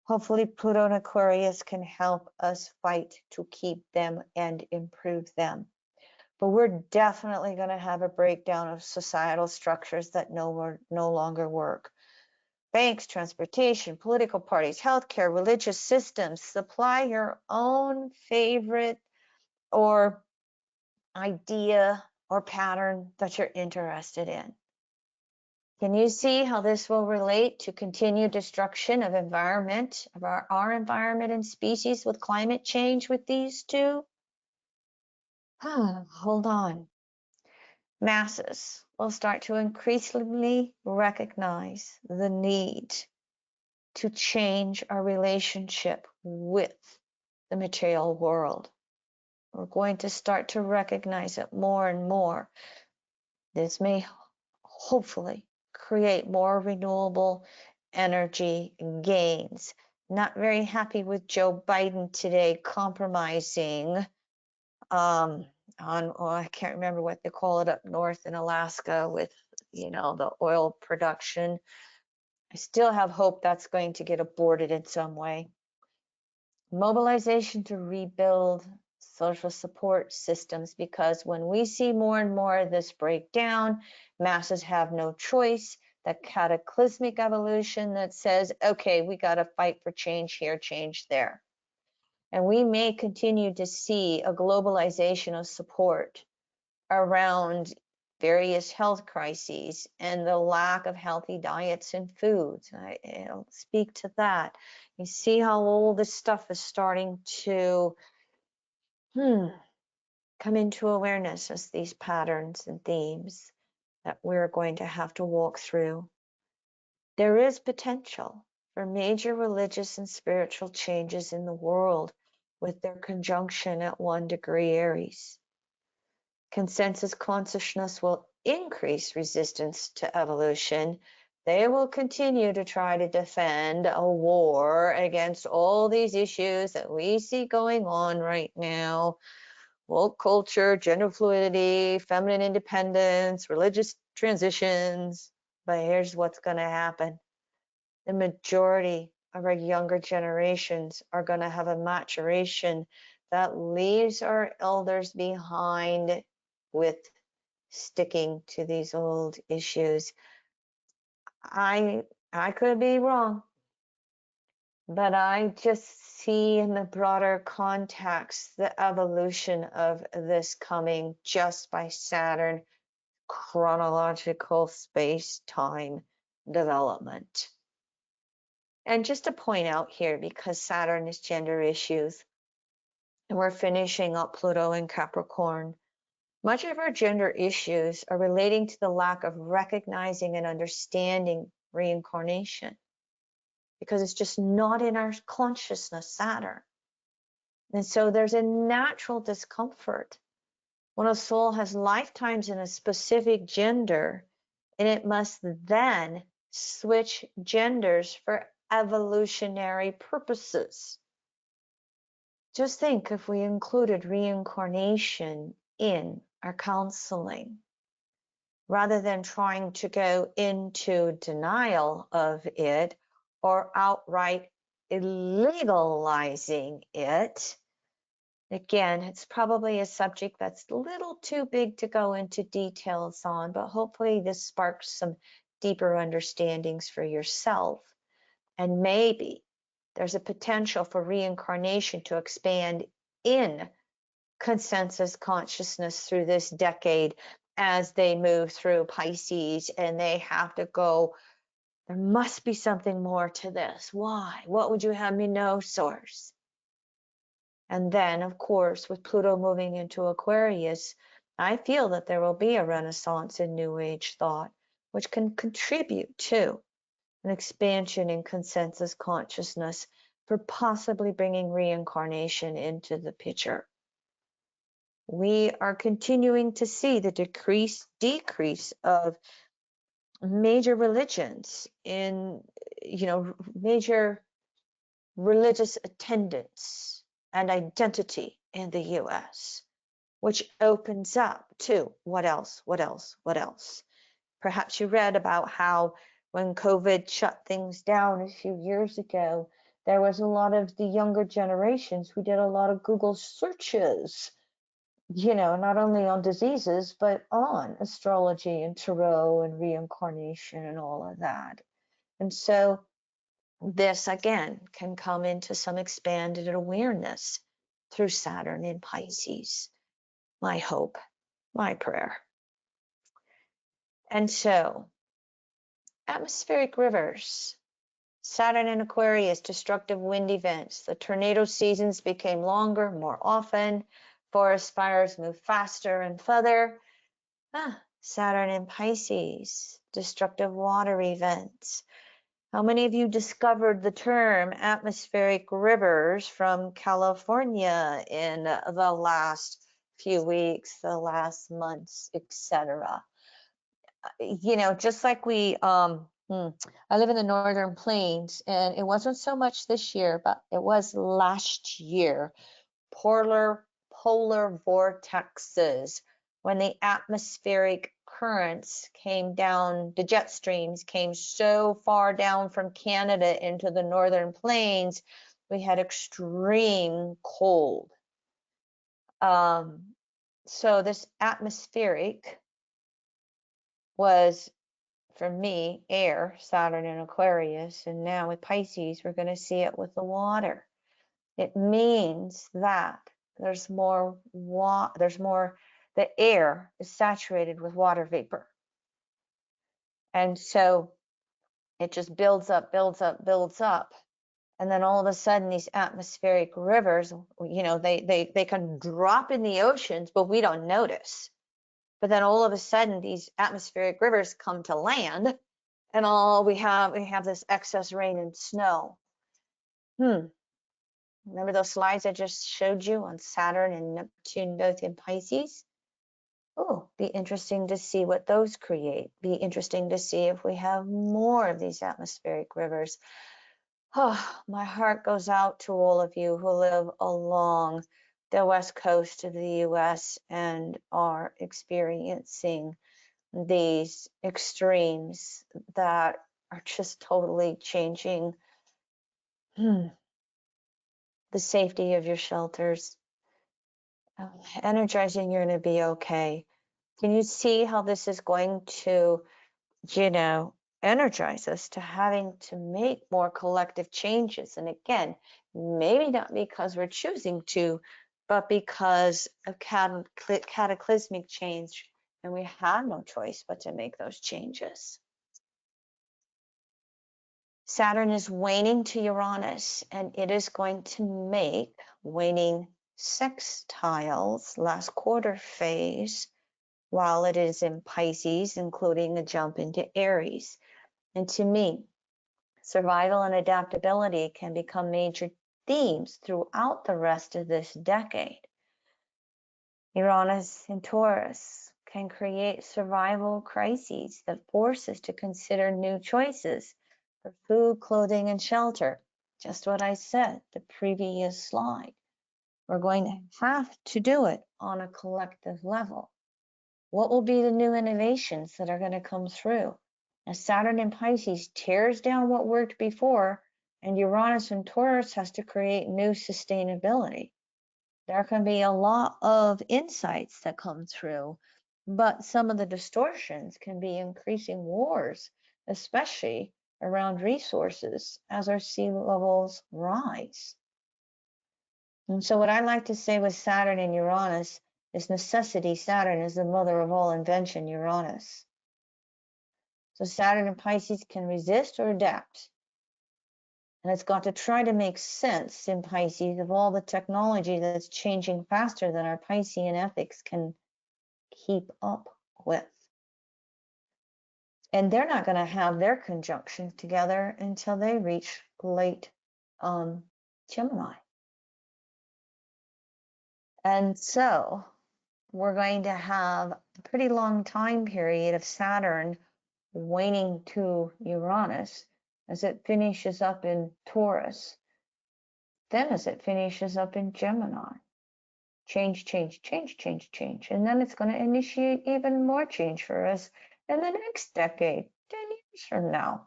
Hopefully, Pluto and Aquarius can help us fight to keep them and improve them. But we're definitely going to have a breakdown of societal structures that no longer work. Banks, transportation, political parties, healthcare, religious systems. Supply your own favorite or idea or pattern that you're interested in. Can you see how this will relate to continued destruction of environment, of our environment and species with climate change with these two? Hold on. Masses will start to increasingly recognize the need to change our relationship with the material world. We're going to start to recognize it more and more. This may hopefully create more renewable energy gains, Not very happy with Joe Biden today compromising on, oh, I can't remember what they call it up north in Alaska with, the oil production. I still have hope that's going to get aborted in some way. Mobilization to rebuild social support systems, because when we see more and more of this breakdown, masses have no choice. That cataclysmic evolution that says, okay, we got to fight for change here, change there. And we may continue to see a globalization of support around various health crises and the lack of healthy diets and foods. I'll speak to that. You see how all this stuff is starting to come into awareness as these patterns and themes that we're going to have to walk through. There is potential for major religious and spiritual changes in the world with their conjunction at 1 degree Aries. Consensus consciousness will increase resistance to evolution. They will continue to try to defend a war against all these issues that we see going on right now. Woke culture, gender fluidity, feminine independence, religious transitions. But here's what's going to happen. The majority of our younger generations are going to have a maturation that leaves our elders behind with sticking to these old issues. I could be wrong, but I just see in the broader context the evolution of this coming just by Saturn chronological space-time development. And just to point out here, because Saturn is gender issues, and we're finishing up Pluto in Capricorn, much of our gender issues are relating to the lack of recognizing and understanding reincarnation, because it's just not in our consciousness, Saturn. And so there's a natural discomfort when a soul has lifetimes in a specific gender, and it must then switch genders for evolutionary purposes. Just think if we included reincarnation in our counseling, rather than trying to go into denial of it or outright illegalizing it. Again, it's probably a subject that's a little too big to go into details on, but hopefully this sparks some deeper understandings for yourself. And maybe there's a potential for reincarnation to expand in consensus consciousness through this decade as they move through Pisces, and they have to go, there must be something more to this. Why? What would you have me know, source? And then, of course, with Pluto moving into Aquarius, I feel that there will be a renaissance in New Age thought, which can contribute to an expansion in consensus consciousness for possibly bringing reincarnation into the picture. We are continuing to see the decrease of major religions in, major religious attendance and identity in the US, which opens up to what else? Perhaps you read about how when COVID shut things down a few years ago, there was a lot of the younger generations who did a lot of Google searches, not only on diseases, but on astrology and tarot and reincarnation and all of that. And so this, again, can come into some expanded awareness through Saturn in Pisces. My hope, my prayer. And so, atmospheric rivers. Saturn in Aquarius, destructive wind events. The tornado seasons became longer, more often. Forest fires move faster and further. Saturn in Pisces, destructive water events. How many of you discovered the term atmospheric rivers from California in the last few weeks, the last months, etc.? Just like we I live in the northern plains, and it wasn't so much this year, but it was last year. Polar vortexes, when the atmospheric currents came down, the jet streams came so far down from Canada into the northern plains, we had extreme cold. So this atmospheric was, for me, air, Saturn and Aquarius, and now with Pisces, we're going to see it with the water. It means that there's more, the air is saturated with water vapor. And so it just builds up, builds up, builds up. And then all of a sudden, these atmospheric rivers, they can drop in the oceans, but we don't notice. But then all of a sudden, these atmospheric rivers come to land, and all we have this excess rain and snow. Remember those slides I just showed you on Saturn and Neptune both in Pisces? Oh, be interesting to see what those create. Be interesting to see if we have more of these atmospheric rivers. Oh, my heart goes out to all of you who live along the west coast of the US and are experiencing these extremes that are just totally changing the safety of your shelters. Energizing, you're going to be okay. Can you see how this is going to, energize us to having to make more collective changes? And again, maybe not because we're choosing to, but because of cataclysmic change, and we have no choice but to make those changes. Saturn is waning to Uranus, and it is going to make waning sextiles last quarter phase while it is in Pisces, including a jump into Aries. And to me, survival and adaptability can become major themes throughout the rest of this decade. Uranus in Taurus can create survival crises that force us to consider new choices for food, clothing, and shelter. Just what I said the previous slide. We're going to have to do it on a collective level. What will be the new innovations that are going to come through? As Saturn in Pisces tears down what worked before, and Uranus in Taurus has to create new sustainability. There can be a lot of insights that come through, but some of the distortions can be increasing wars, especially around resources as our sea levels rise. And so what I like to say with Saturn and Uranus is necessity. Saturn is the mother of all invention, Uranus. So Saturn and Pisces can resist or adapt. And it's got to try to make sense in Pisces of all the technology that's changing faster than our Piscean ethics can keep up with. And they're not going to have their conjunctions together until they reach late Gemini. And so we're going to have a pretty long time period of Saturn waning to Uranus as it finishes up in Taurus, then as it finishes up in Gemini. Change, change, change, change, change. And then it's going to initiate even more change for us in the next decade, 10 years from now.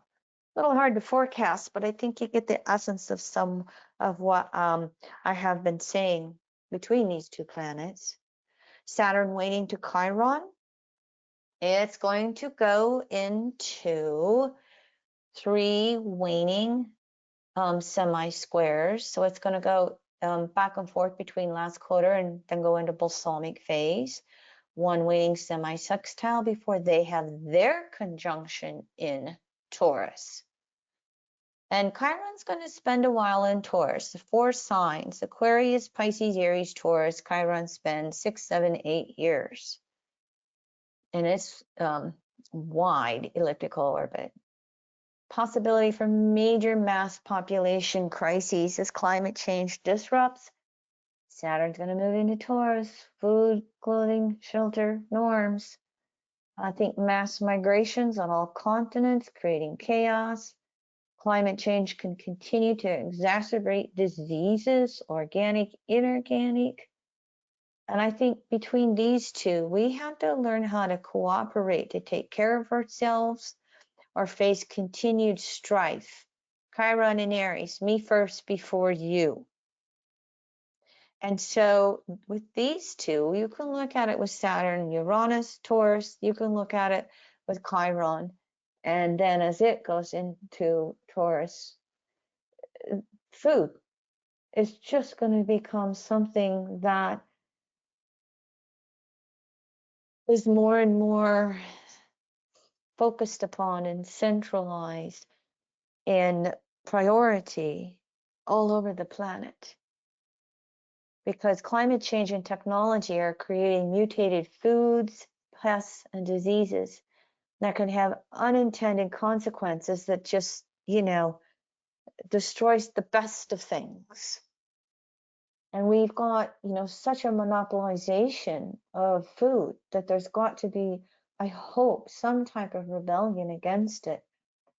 A little hard to forecast, but I think you get the essence of some of what I have been saying between these two planets. Saturn waning to Chiron. It's going to go into 3 waning semi-squares. So it's going to go back and forth between last quarter and then go into balsamic phase. 1 waning semi-sextile before they have their conjunction in Taurus. And Chiron's going to spend a while in Taurus. The 4 signs: Aquarius, Pisces, Aries, Taurus. Chiron spends 6, 7, 8 years in its wide elliptical orbit. Possibility for major mass population crises as climate change disrupts. Saturn's going to move into Taurus. Food, clothing, shelter, norms. I think mass migrations on all continents, creating chaos. Climate change can continue to exacerbate diseases, organic, inorganic. And I think between these two, we have to learn how to cooperate to take care of ourselves or face continued strife. Chiron and Aries, me first before you. And so with these two, you can look at it with Saturn, Uranus, Taurus. You can look at it with Chiron. And then as it goes into Taurus, food is just going to become something that is more and more focused upon and centralized in priority all over the planet. Because climate change and technology are creating mutated foods, pests, and diseases that can have unintended consequences that just, destroys the best of things. And we've got, such a monopolization of food that there's got to be, I hope, some type of rebellion against it.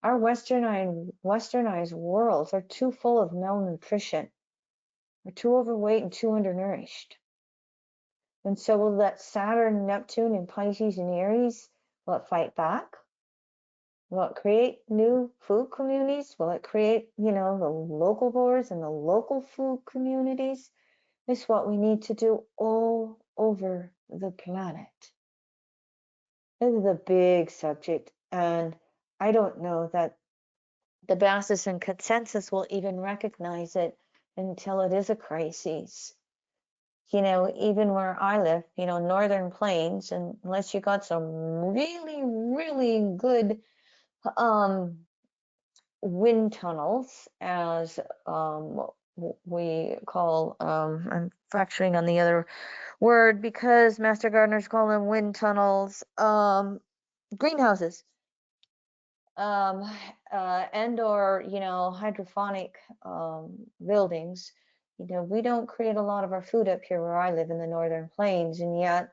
Our westernized worlds are too full of malnutrition. We're too overweight and too undernourished. And so will that Saturn, Neptune, and Pisces and Aries, will it fight back? Will it create new food communities? Will it create, the local boards and the local food communities? It's what we need to do all over the planet. This is a big subject, and I don't know that the masses and consensus will even recognize it until it is a crisis. Even where I live, northern plains, and unless you got some really, really good wind tunnels, as we call, I'm fracturing on the other word because master gardeners call them wind tunnels, greenhouses, and or hydroponic buildings. We don't create a lot of our food up here where I live in the northern plains, and yet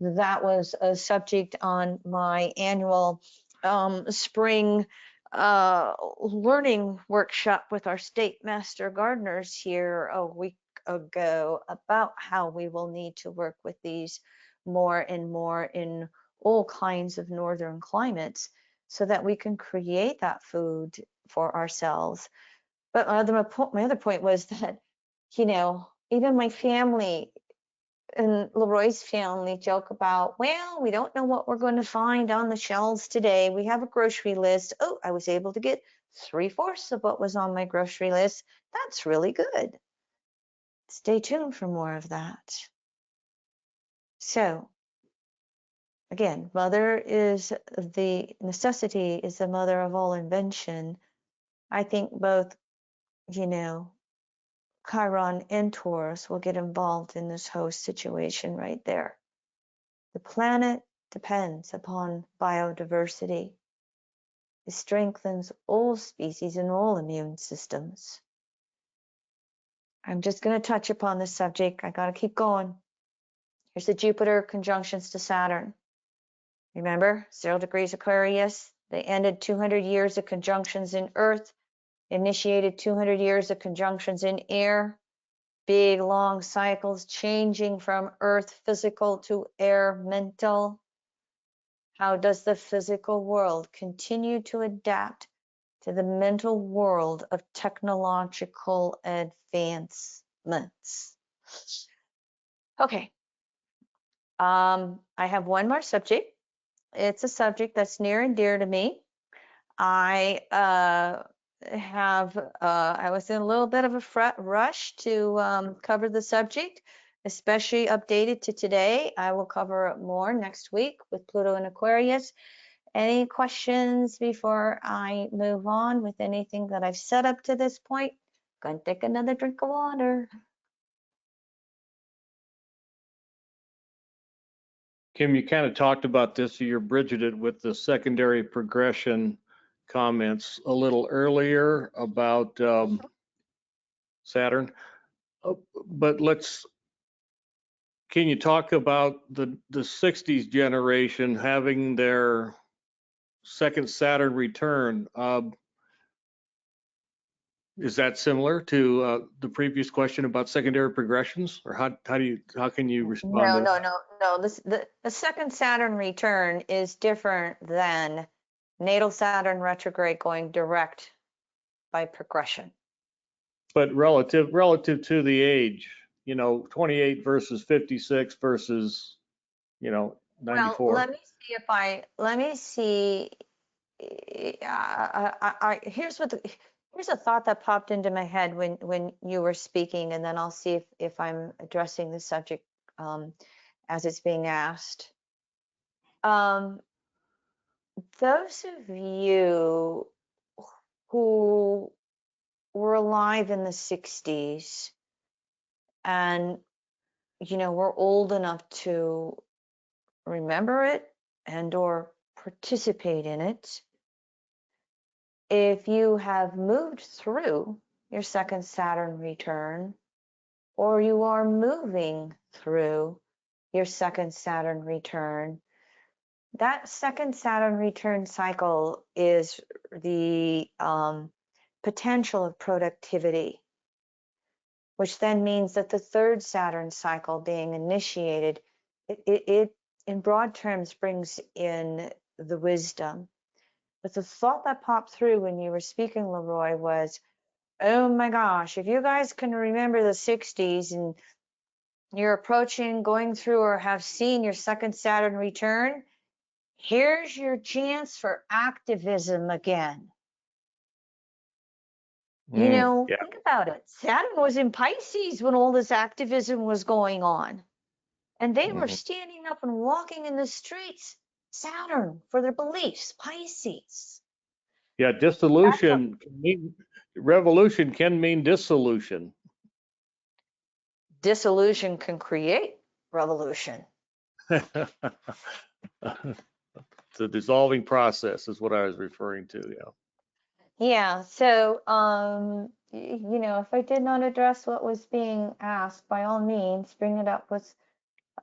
that was a subject on my annual spring learning workshop with our state master gardeners here a week ago, about how we will need to work with these more and more in all kinds of northern climates so that we can create that food for ourselves. But my other point was that, even my family and Leroy's family joke about, well, we don't know what we're going to find on the shelves today. We have a grocery list. Oh, I was able to get 3/4 of what was on my grocery list. That's really good. Stay tuned for more of that. So, again, necessity is the mother of all invention. I think both, Chiron and Taurus will get involved in this whole situation right there. The planet depends upon biodiversity. It strengthens all species and all immune systems. I'm just going to touch upon this subject. I got to keep going. Here's the Jupiter conjunctions to Saturn. Remember, 0 degrees Aquarius. They ended 200 years of conjunctions in Earth, initiated 200 years of conjunctions in air. Big, long cycles changing from Earth physical to air mental. How does the physical world continue to adapt to the mental world of technological advancements? Okay. I have one more subject. It's a subject that's near and dear to me. I was in a little bit of a rush to cover the subject, especially updated to today. I will cover it more next week with Pluto and Aquarius. Any questions before I move on with anything that I've said up to this point? Go and take another drink of water. Kim, you kind of talked about this, you're bridged it with the secondary progression comments a little earlier about Saturn. But let's Can you talk about the 60s generation having their second Saturn return? Is that similar to the previous question about secondary progressions, or how can you respond to that? No. The second Saturn return is different than natal Saturn retrograde going direct by progression. But relative to the age, 28 versus 56 versus, Well, 94. let me see. Here's a thought that popped into my head when you were speaking, and then I'll see if I'm addressing the subject as it's being asked. Those of you who were alive in the 60s and were old enough to remember it and or participate in it, if you have moved through your second Saturn return, or you are moving through your second Saturn return, that second Saturn return cycle is the potential of productivity, which then means that the third Saturn cycle being initiated, it in broad terms brings in the wisdom. But the thought that popped through when you were speaking, Leroy, was, oh my gosh, if you guys can remember the 60s and you're approaching, going through, or have seen your second Saturn return, here's your chance for activism again. Yeah. Think about it. Saturn was in Pisces when all this activism was going on. And they were standing up and walking in the streets, Saturn, for their beliefs, Pisces. Yeah, revolution can mean dissolution. Dissolution can create revolution. The dissolving process is what I was referring to. Yeah. Yeah. So, if I did not address what was being asked, by all means, bring it up with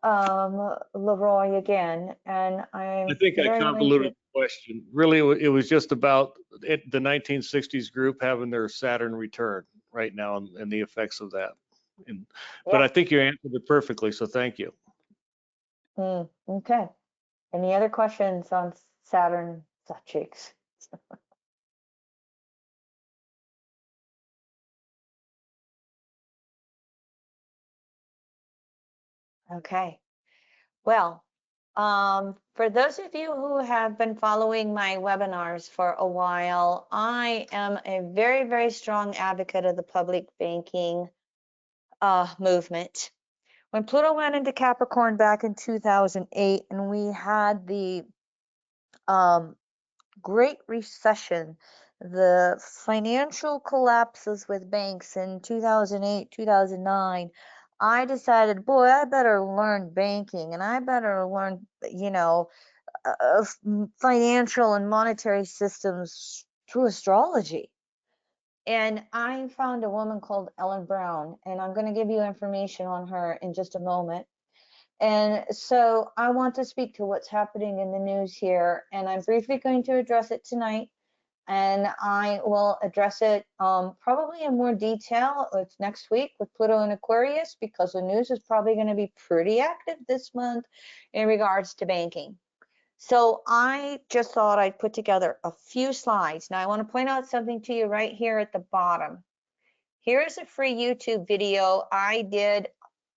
Leroy again. And I I'm think I very willing convoluted to. the question. Really, it was just about the 1960s group having their Saturn return right now and the effects of that. But Yeah. I think you answered it perfectly, so thank you. Okay. Any other questions on Saturn subjects? Okay. Well, for those of you who have been following my webinars for a while, I am a very, very strong advocate of the public banking movement. When Pluto went into Capricorn back in 2008, and we had the Great Recession, the financial collapses with banks in 2008, 2009, I decided, boy, I better learn banking and I better learn, financial and monetary systems through astrology. And I found a woman called Ellen Brown, and I'm going to give you information on her in just a moment. And so I want to speak to what's happening in the news here, and I'm briefly going to address it tonight. And I will address it probably in more detail. It's next week with Pluto and Aquarius, because the news is probably going to be pretty active this month in regards to banking. So I just thought I'd put together a few slides. Now I want to point out something to you right here at the bottom. Here is a free YouTube video I did,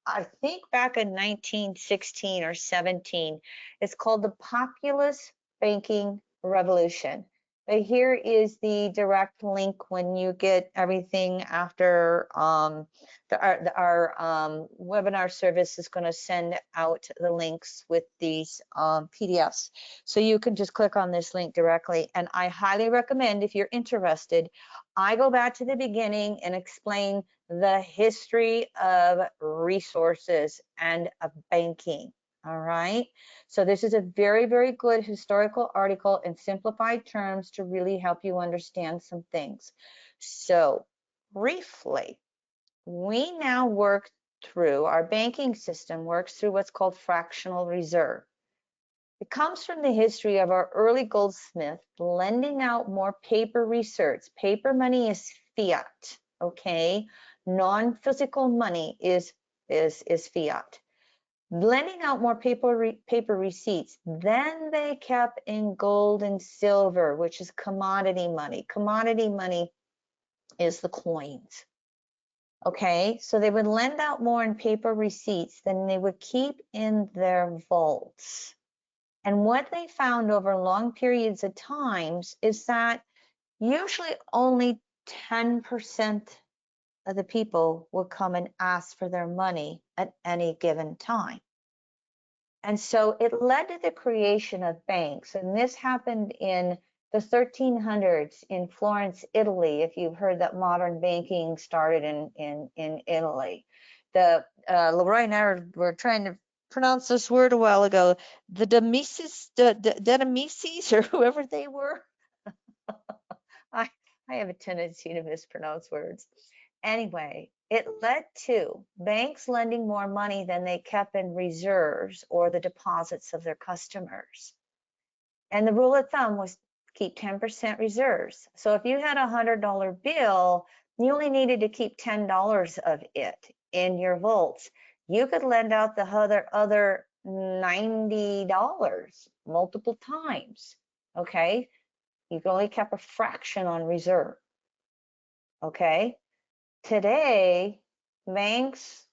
I think back in 1916 or 17. It's called The Populist Banking Revolution. But here is the direct link when you get everything after our webinar service is going to send out the links with these PDFs. So you can just click on this link directly. And I highly recommend, if you're interested, I go back to the beginning and explain the history of resources and of banking. All right. So this is a very, very good historical article in simplified terms to really help you understand some things. So briefly, we now work through, our banking system works through what's called fractional reserve. It comes from the history of our early goldsmith lending out more paper reserves. Paper money is fiat, okay? Non-physical money is fiat. Lending out more paper receipts than they kept in gold and silver, which is commodity money. Commodity money is the coins. Okay, so they would lend out more in paper receipts than they would keep in their vaults. And what they found over long periods of times is that usually only 10% of the people would come and ask for their money at any given time. And so it led to the creation of banks. And this happened in the 1300s in Florence, Italy, if you've heard that modern banking started in Italy. Leroy and I were trying to pronounce this word a while ago, the Demises, or whoever they were. I have a tendency to mispronounce words. Anyway, it led to banks lending more money than they kept in reserves or the deposits of their customers. And the rule of thumb was keep 10% reserves. So if you had a $100 bill, you only needed to keep $10 of it in your vaults. You could lend out the other $90 multiple times, okay? You only kept a fraction on reserve, okay? Today, banks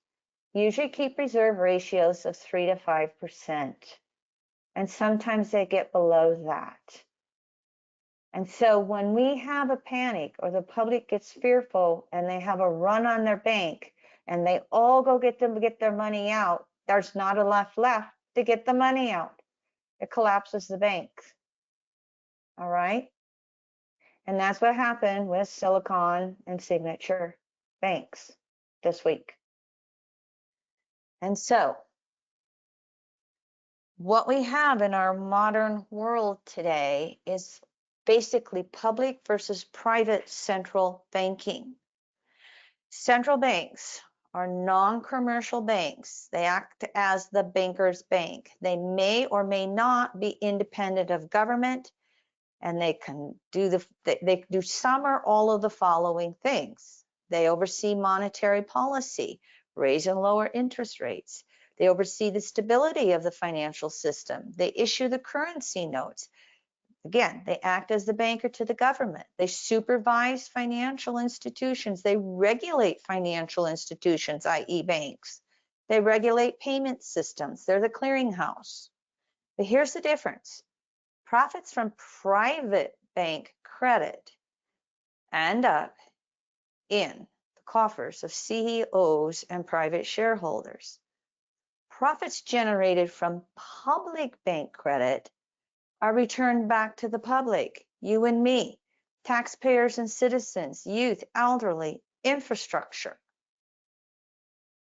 usually keep reserve ratios of 3 to 5%, and sometimes they get below that. And so when we have a panic or the public gets fearful and they have a run on their bank and they all go get their money out, there's not enough left to get the money out. It collapses the banks. All right? And that's what happened with Silicon and Signature banks this week. And so what we have in our modern world today is basically public versus private central banking. Central banks are non-commercial banks. They act as the banker's bank. They may or may not be independent of government, and they can do they do some or all of the following things. They oversee monetary policy, raise and lower interest rates. They oversee the stability of the financial system. They issue the currency notes. Again, they act as the banker to the government. They supervise financial institutions. They regulate financial institutions, i.e. banks. They regulate payment systems. They're the clearinghouse. But here's the difference. Profits from private bank credit end up in the coffers of CEOs and private shareholders. Profits generated from public bank credit are returned back to the public, you and me, taxpayers and citizens, youth, elderly, infrastructure.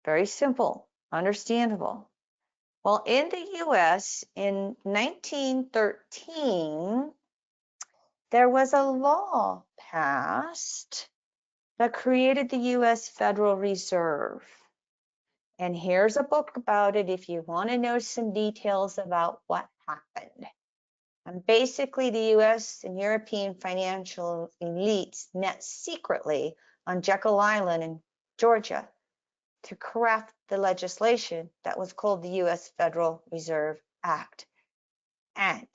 Very simple, understandable. Well, in the US in 1913, there was a law passed that created the US Federal Reserve. And here's a book about it if you want to know some details about what happened. And basically, the US and European financial elites met secretly on Jekyll Island in Georgia to craft the legislation that was called the US Federal Reserve Act. And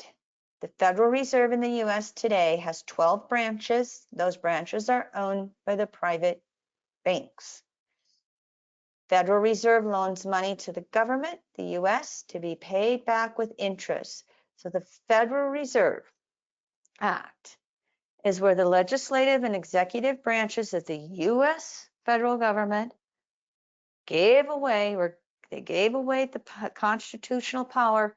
the Federal Reserve in the US today has 12 branches. Those branches are owned by the private banks. Federal Reserve loans money to the government, the US, to be paid back with interest. So the Federal Reserve Act is where the legislative and executive branches of the US federal government gave away the constitutional power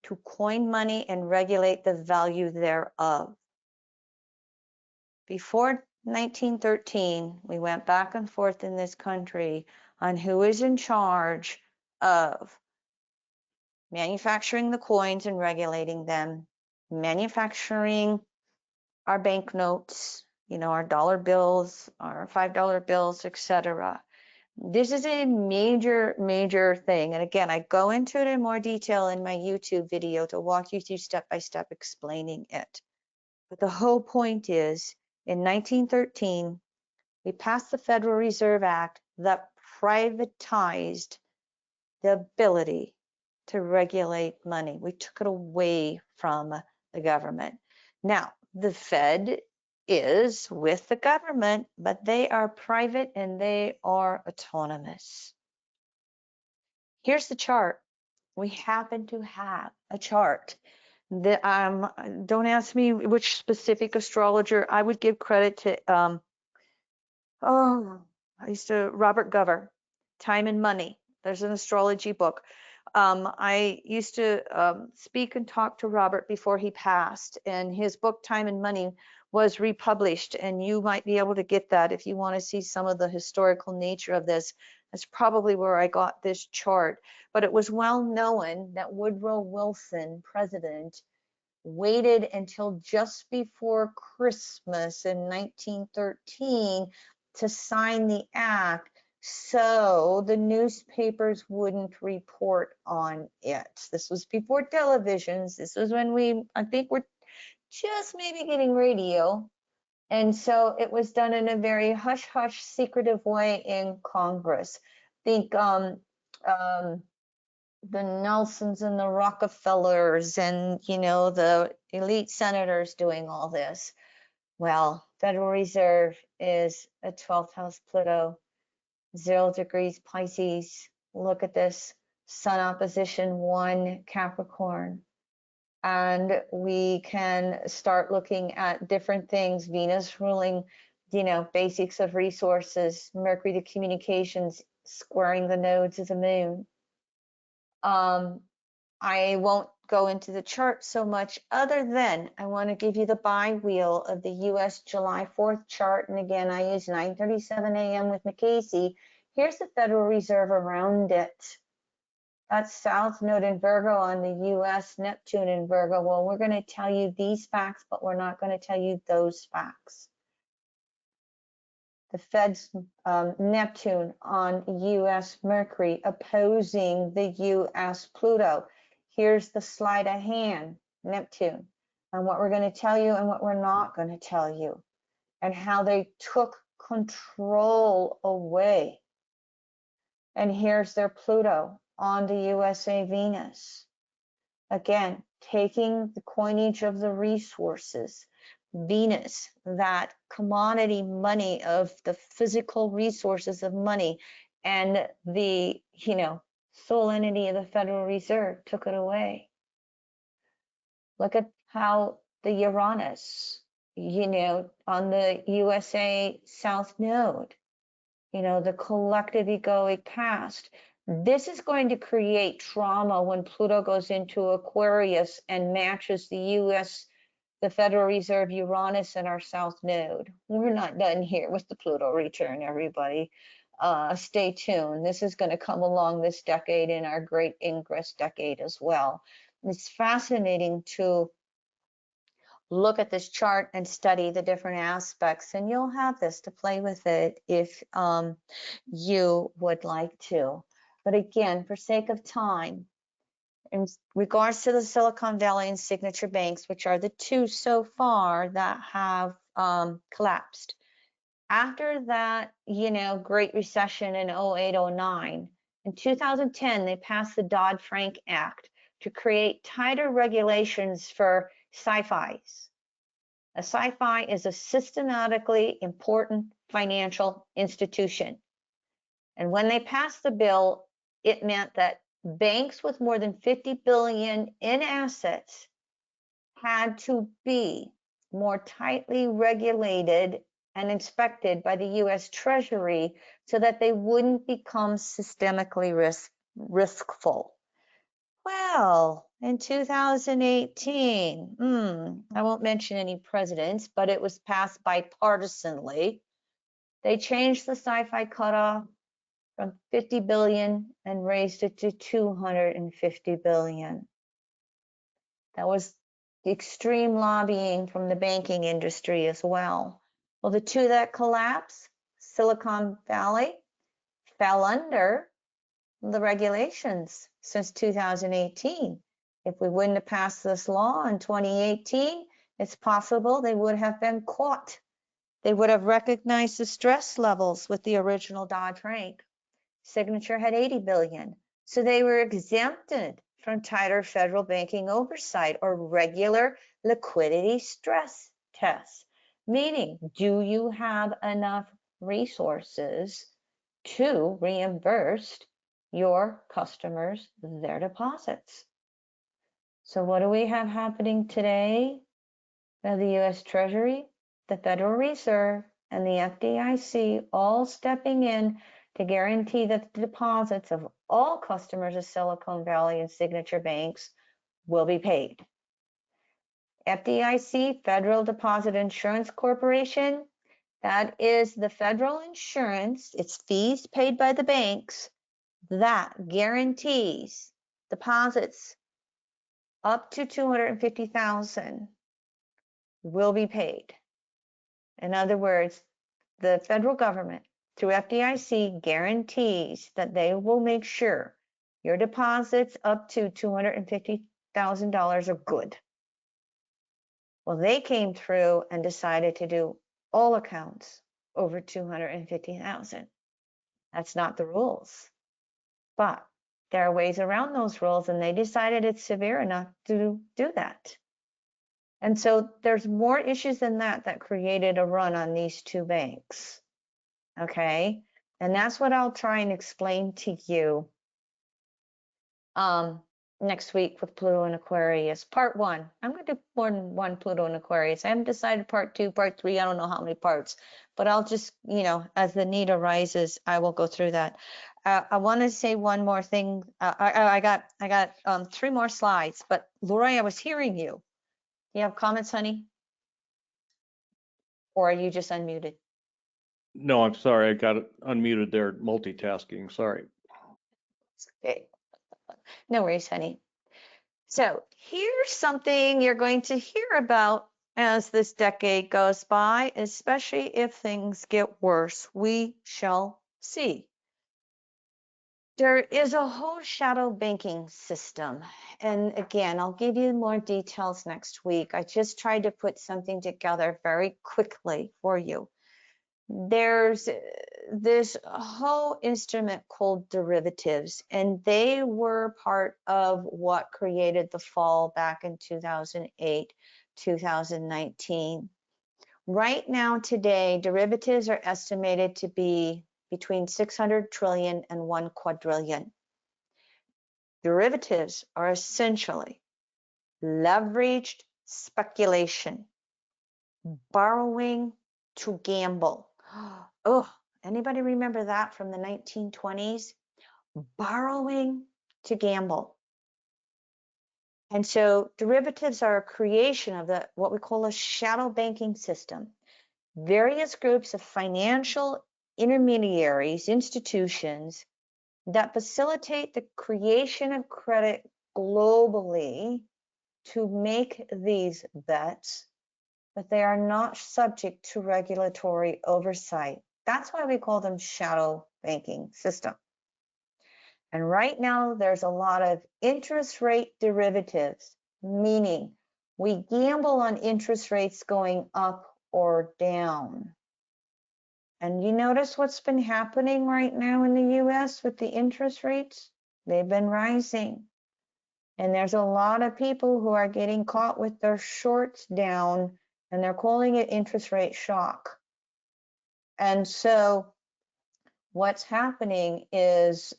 to coin money and regulate the value thereof. Before 1913, we went back and forth in this country on who is in charge of manufacturing the coins and regulating them, manufacturing our banknotes, our dollar bills, our $5 bills, etc. This is a major, major thing. And again, I go into it in more detail in my YouTube video to walk you through step by step explaining it. But the whole point is, in 1913, we passed the Federal Reserve Act that privatized the ability to regulate money. We took it away from the government. Now, the Fed is with the government, but they are private and they are autonomous. Here's the chart. We happen to have a chart. Don't ask me which specific astrologer. I would give credit to Robert Gover, Time and Money. There's an astrology book. I used to speak and talk to Robert before he passed, and his book, Time and Money, was republished, and you might be able to get that if you want to see some of the historical nature of this. That's probably where I got this chart. But it was well known that Woodrow Wilson, president, waited until just before Christmas in 1913 to sign the act so the newspapers wouldn't report on it. This was before televisions. This was when I think we're just maybe getting radio. And so it was done in a very hush-hush, secretive way in Congress. I think the Nelsons and the Rockefellers and, the elite senators doing all this. Well, Federal Reserve is a 12th house Pluto, 0 degrees Pisces. Look at this, Sun opposition 1 Capricorn. And we can start looking at different things. Venus ruling, basics of resources, Mercury to communications, squaring the nodes of the moon. I won't go into the chart so much other than I want to give you the bi-wheel of the US July 4th chart. And again, I use 9:37 a.m. with McCasey. Here's the Federal Reserve around it. That's South Node in Virgo on the US, Neptune in Virgo. Well, we're going to tell you these facts, but we're not going to tell you those facts. The Fed's Neptune on US Mercury opposing the US Pluto. Here's the sleight of hand, Neptune, and what we're going to tell you and what we're not going to tell you, and how they took control away. And here's their Pluto on the USA Venus. Again, taking the coinage of the resources. Venus, that commodity money of the physical resources of money, and the, sole entity of the Federal Reserve took it away. Look at how the Uranus, on the USA South Node, the collective egoic past. This is going to create trauma when Pluto goes into Aquarius and matches the Federal Reserve Uranus in our South Node. We're not done here with the Pluto return, everybody. Stay tuned. This is going to come along this decade in our great ingress decade as well. It's fascinating to look at this chart and study the different aspects, and you'll have this to play with it if you would like to. But again, for sake of time, in regards to the Silicon Valley and signature banks, which are the two so far that have collapsed. After that, Great Recession in 08-09, in 2010, they passed the Dodd-Frank Act to create tighter regulations for sci-fis. A sci-fi is a systematically important financial institution. And when they passed the bill, it meant that banks with more than 50 billion in assets had to be more tightly regulated and inspected by the US Treasury so that they wouldn't become systemically riskful. Well, in 2018, I won't mention any presidents, but it was passed bipartisanly. They changed the sci-fi cutoff from 50 billion and raised it to 250 billion. That was the extreme lobbying from the banking industry as well. Well, the two that collapsed, Silicon Valley, fell under the regulations since 2018. If we wouldn't have passed this law in 2018, it's possible they would have been caught. They would have recognized the stress levels with the original Dodd-Frank. Signature had 80 billion. So they were exempted from tighter federal banking oversight or regular liquidity stress tests. Meaning, do you have enough resources to reimburse your customers their deposits? So what do we have happening today? The US Treasury, the Federal Reserve, and the FDIC all stepping in to guarantee that the deposits of all customers of Silicon Valley and Signature banks will be paid. FDIC, Federal Deposit Insurance Corporation, that is the federal insurance, it's fees paid by the banks that guarantees deposits up to $250,000 will be paid. In other words, the federal government through FDIC guarantees that they will make sure your deposits up to $250,000 are good. Well, they came through and decided to do all accounts over 250,000. That's not the rules, but there are ways around those rules, and they decided it's severe enough to do that. And so there's more issues than that created a run on these two banks. Okay, and that's what I'll try and explain to you next week with Pluto and Aquarius. Part 1. I'm going to do more than one Pluto and Aquarius. I haven't decided part 2, part 3. I don't know how many parts, but I'll just, as the need arises, I will go through that. I want to say one more thing. I got 3 more slides, but Lori, I was hearing you. You have comments, honey? Or are you just unmuted? No, I'm sorry. I got it unmuted there, multitasking. Sorry. Okay. No worries, honey. So here's something you're going to hear about as this decade goes by, especially if things get worse. We shall see. There is a whole shadow banking system. And again, I'll give you more details next week. I just tried to put something together very quickly for you. There's this whole instrument called derivatives, and they were part of what created the fall back in 2008, 2019. Right now, today, derivatives are estimated to be between 600 trillion and 1 quadrillion. Derivatives are essentially leveraged speculation, borrowing to gamble. Oh, anybody remember that from the 1920s? Borrowing to gamble. And so derivatives are a creation of what we call a shadow banking system. Various groups of financial intermediaries, institutions that facilitate the creation of credit globally to make these bets, but they are not subject to regulatory oversight. That's why we call them shadow banking system. And right now, there's a lot of interest rate derivatives, meaning we gamble on interest rates going up or down. And you notice what's been happening right now in the US with the interest rates? They've been rising. And there's a lot of people who are getting caught with their shorts down, and they're calling it interest rate shock. And so what's happening is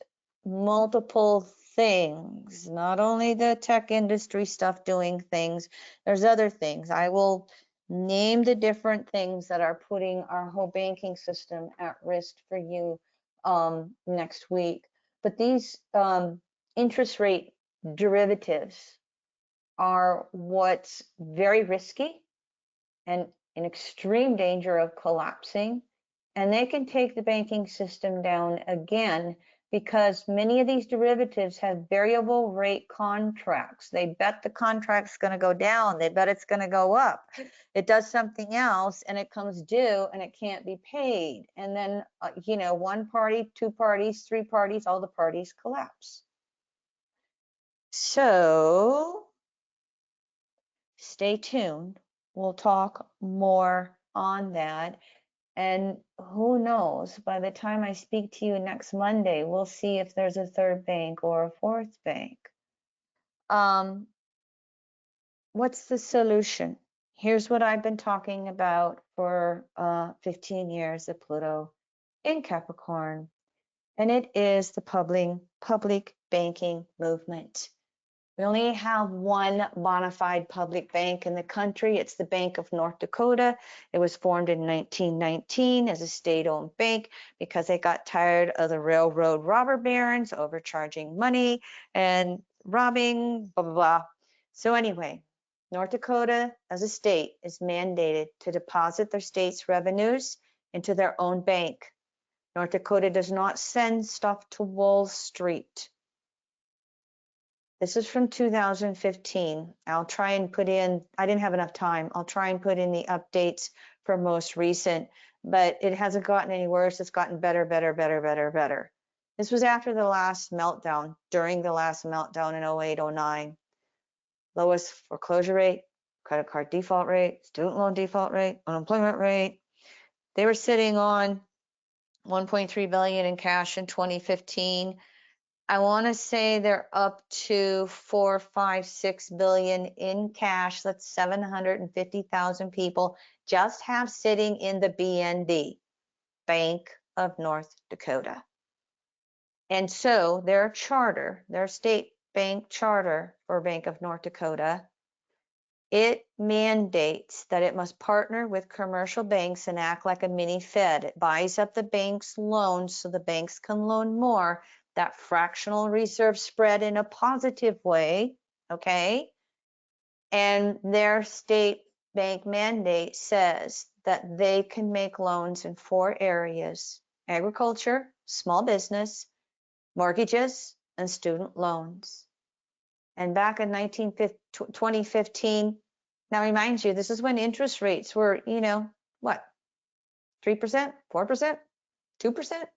multiple things, not only the tech industry stuff doing things, there's other things. I will name the different things that are putting our whole banking system at risk for you next week. But these interest rate derivatives are what's very risky and in extreme danger of collapsing, and they can take the banking system down again because many of these derivatives have variable rate contracts. They bet the contract's going to go down. They bet it's going to go up. It does something else and it comes due and it can't be paid. And then, one party, two parties, three parties, all the parties collapse. So stay tuned. We'll talk more on that. And who knows, by the time I speak to you next Monday, we'll see if there's a third bank or a fourth bank. What's the solution? Here's what I've been talking about for 15 years of Pluto in Capricorn, and it is the public banking movement. We only have one bona fide public bank in the country. It's the Bank of North Dakota. It was formed in 1919 as a state-owned bank because they got tired of the railroad robber barons overcharging money and robbing, blah, blah, blah. So anyway, North Dakota as a state is mandated to deposit their state's revenues into their own bank. North Dakota does not send stuff to Wall Street. This is from 2015. I'll try and put in, I didn't have enough time. I'll try and put in the updates for most recent, but it hasn't gotten any worse. It's gotten better, better, better, better, better. This was after the last meltdown, during the last meltdown in 08, 09. Lowest foreclosure rate, credit card default rate, student loan default rate, unemployment rate. They were sitting on 1.3 billion in cash in 2015. I want to say they're up to 4, 5, 6 billion in cash. That's 750,000 people just have sitting in the BND, Bank of North Dakota. And so their charter, their state bank charter for Bank of North Dakota, it mandates that it must partner with commercial banks and act like a mini Fed. It buys up the bank's loans so the banks can loan more. That fractional reserve spread in a positive way, okay? And their state bank mandate says that they can make loans in 4 areas: agriculture, small business, mortgages, and student loans. And back in 2015, now remind you, this is when interest rates were, what, 3%, 4%, 2%?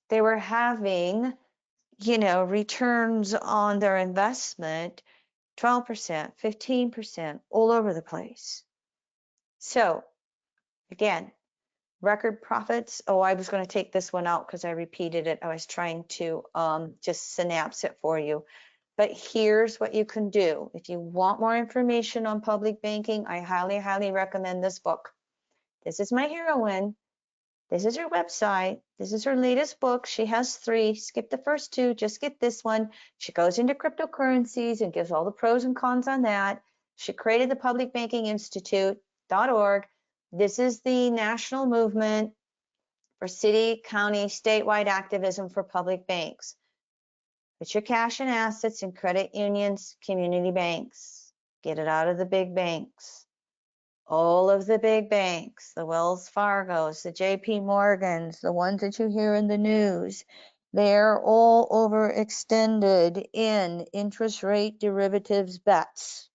They were having, returns on their investment, 12%, 15%, all over the place. So again, record profits. Oh, I was going to take this one out because I repeated it. I was trying to just synapse it for you. But here's what you can do. If you want more information on public banking, I highly, highly recommend this book. This is my heroine. This is her website. This is her latest book. She has 3. Skip the first 2. Just get this one. She goes into cryptocurrencies and gives all the pros and cons on that. She created the Public Banking Institute.org. This is the national movement for city, county, statewide activism for public banks. Put your cash and assets in credit unions, community banks. Get it out of the big banks. All of the big banks, the Wells Fargos, the JP Morgans, the ones that you hear in the news, they're all overextended in interest rate derivatives bets.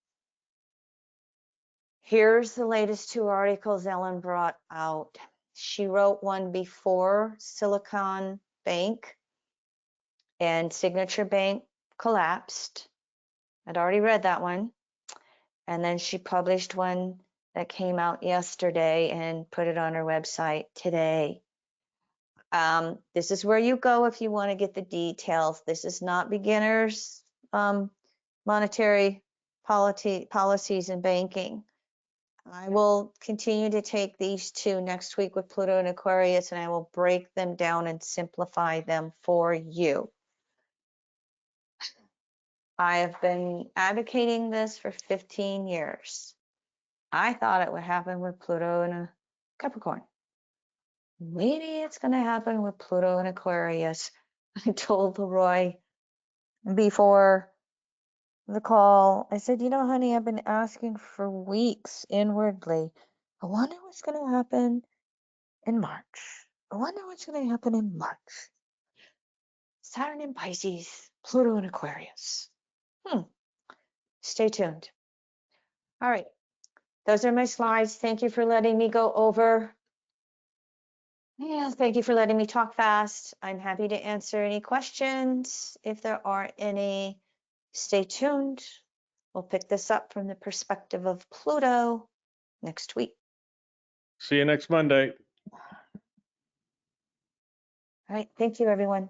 Here's the latest 2 articles Ellen brought out. She wrote one before Silicon Bank and Signature Bank collapsed. I'd already read that one. And then she published one that came out yesterday and put it on her website today. This is where you go if you want to get the details. This is not beginners monetary policies and banking. I will continue to take these 2 next week with Pluto and Aquarius, and I will break them down and simplify them for you. I have been advocating this for 15 years. I thought it would happen with Pluto and Capricorn. Maybe it's going to happen with Pluto and Aquarius. I told Leroy before the call, I said, honey, I've been asking for weeks inwardly. I wonder what's going to happen in March. I wonder what's going to happen in March. Saturn in Pisces, Pluto in Aquarius. Stay tuned. All right. Those are my slides. Thank you for letting me go over. Yeah, thank you for letting me talk fast. I'm happy to answer any questions if there are any. Stay tuned. We'll pick this up from the perspective of Pluto next week. See you next Monday. All right. Thank you, everyone.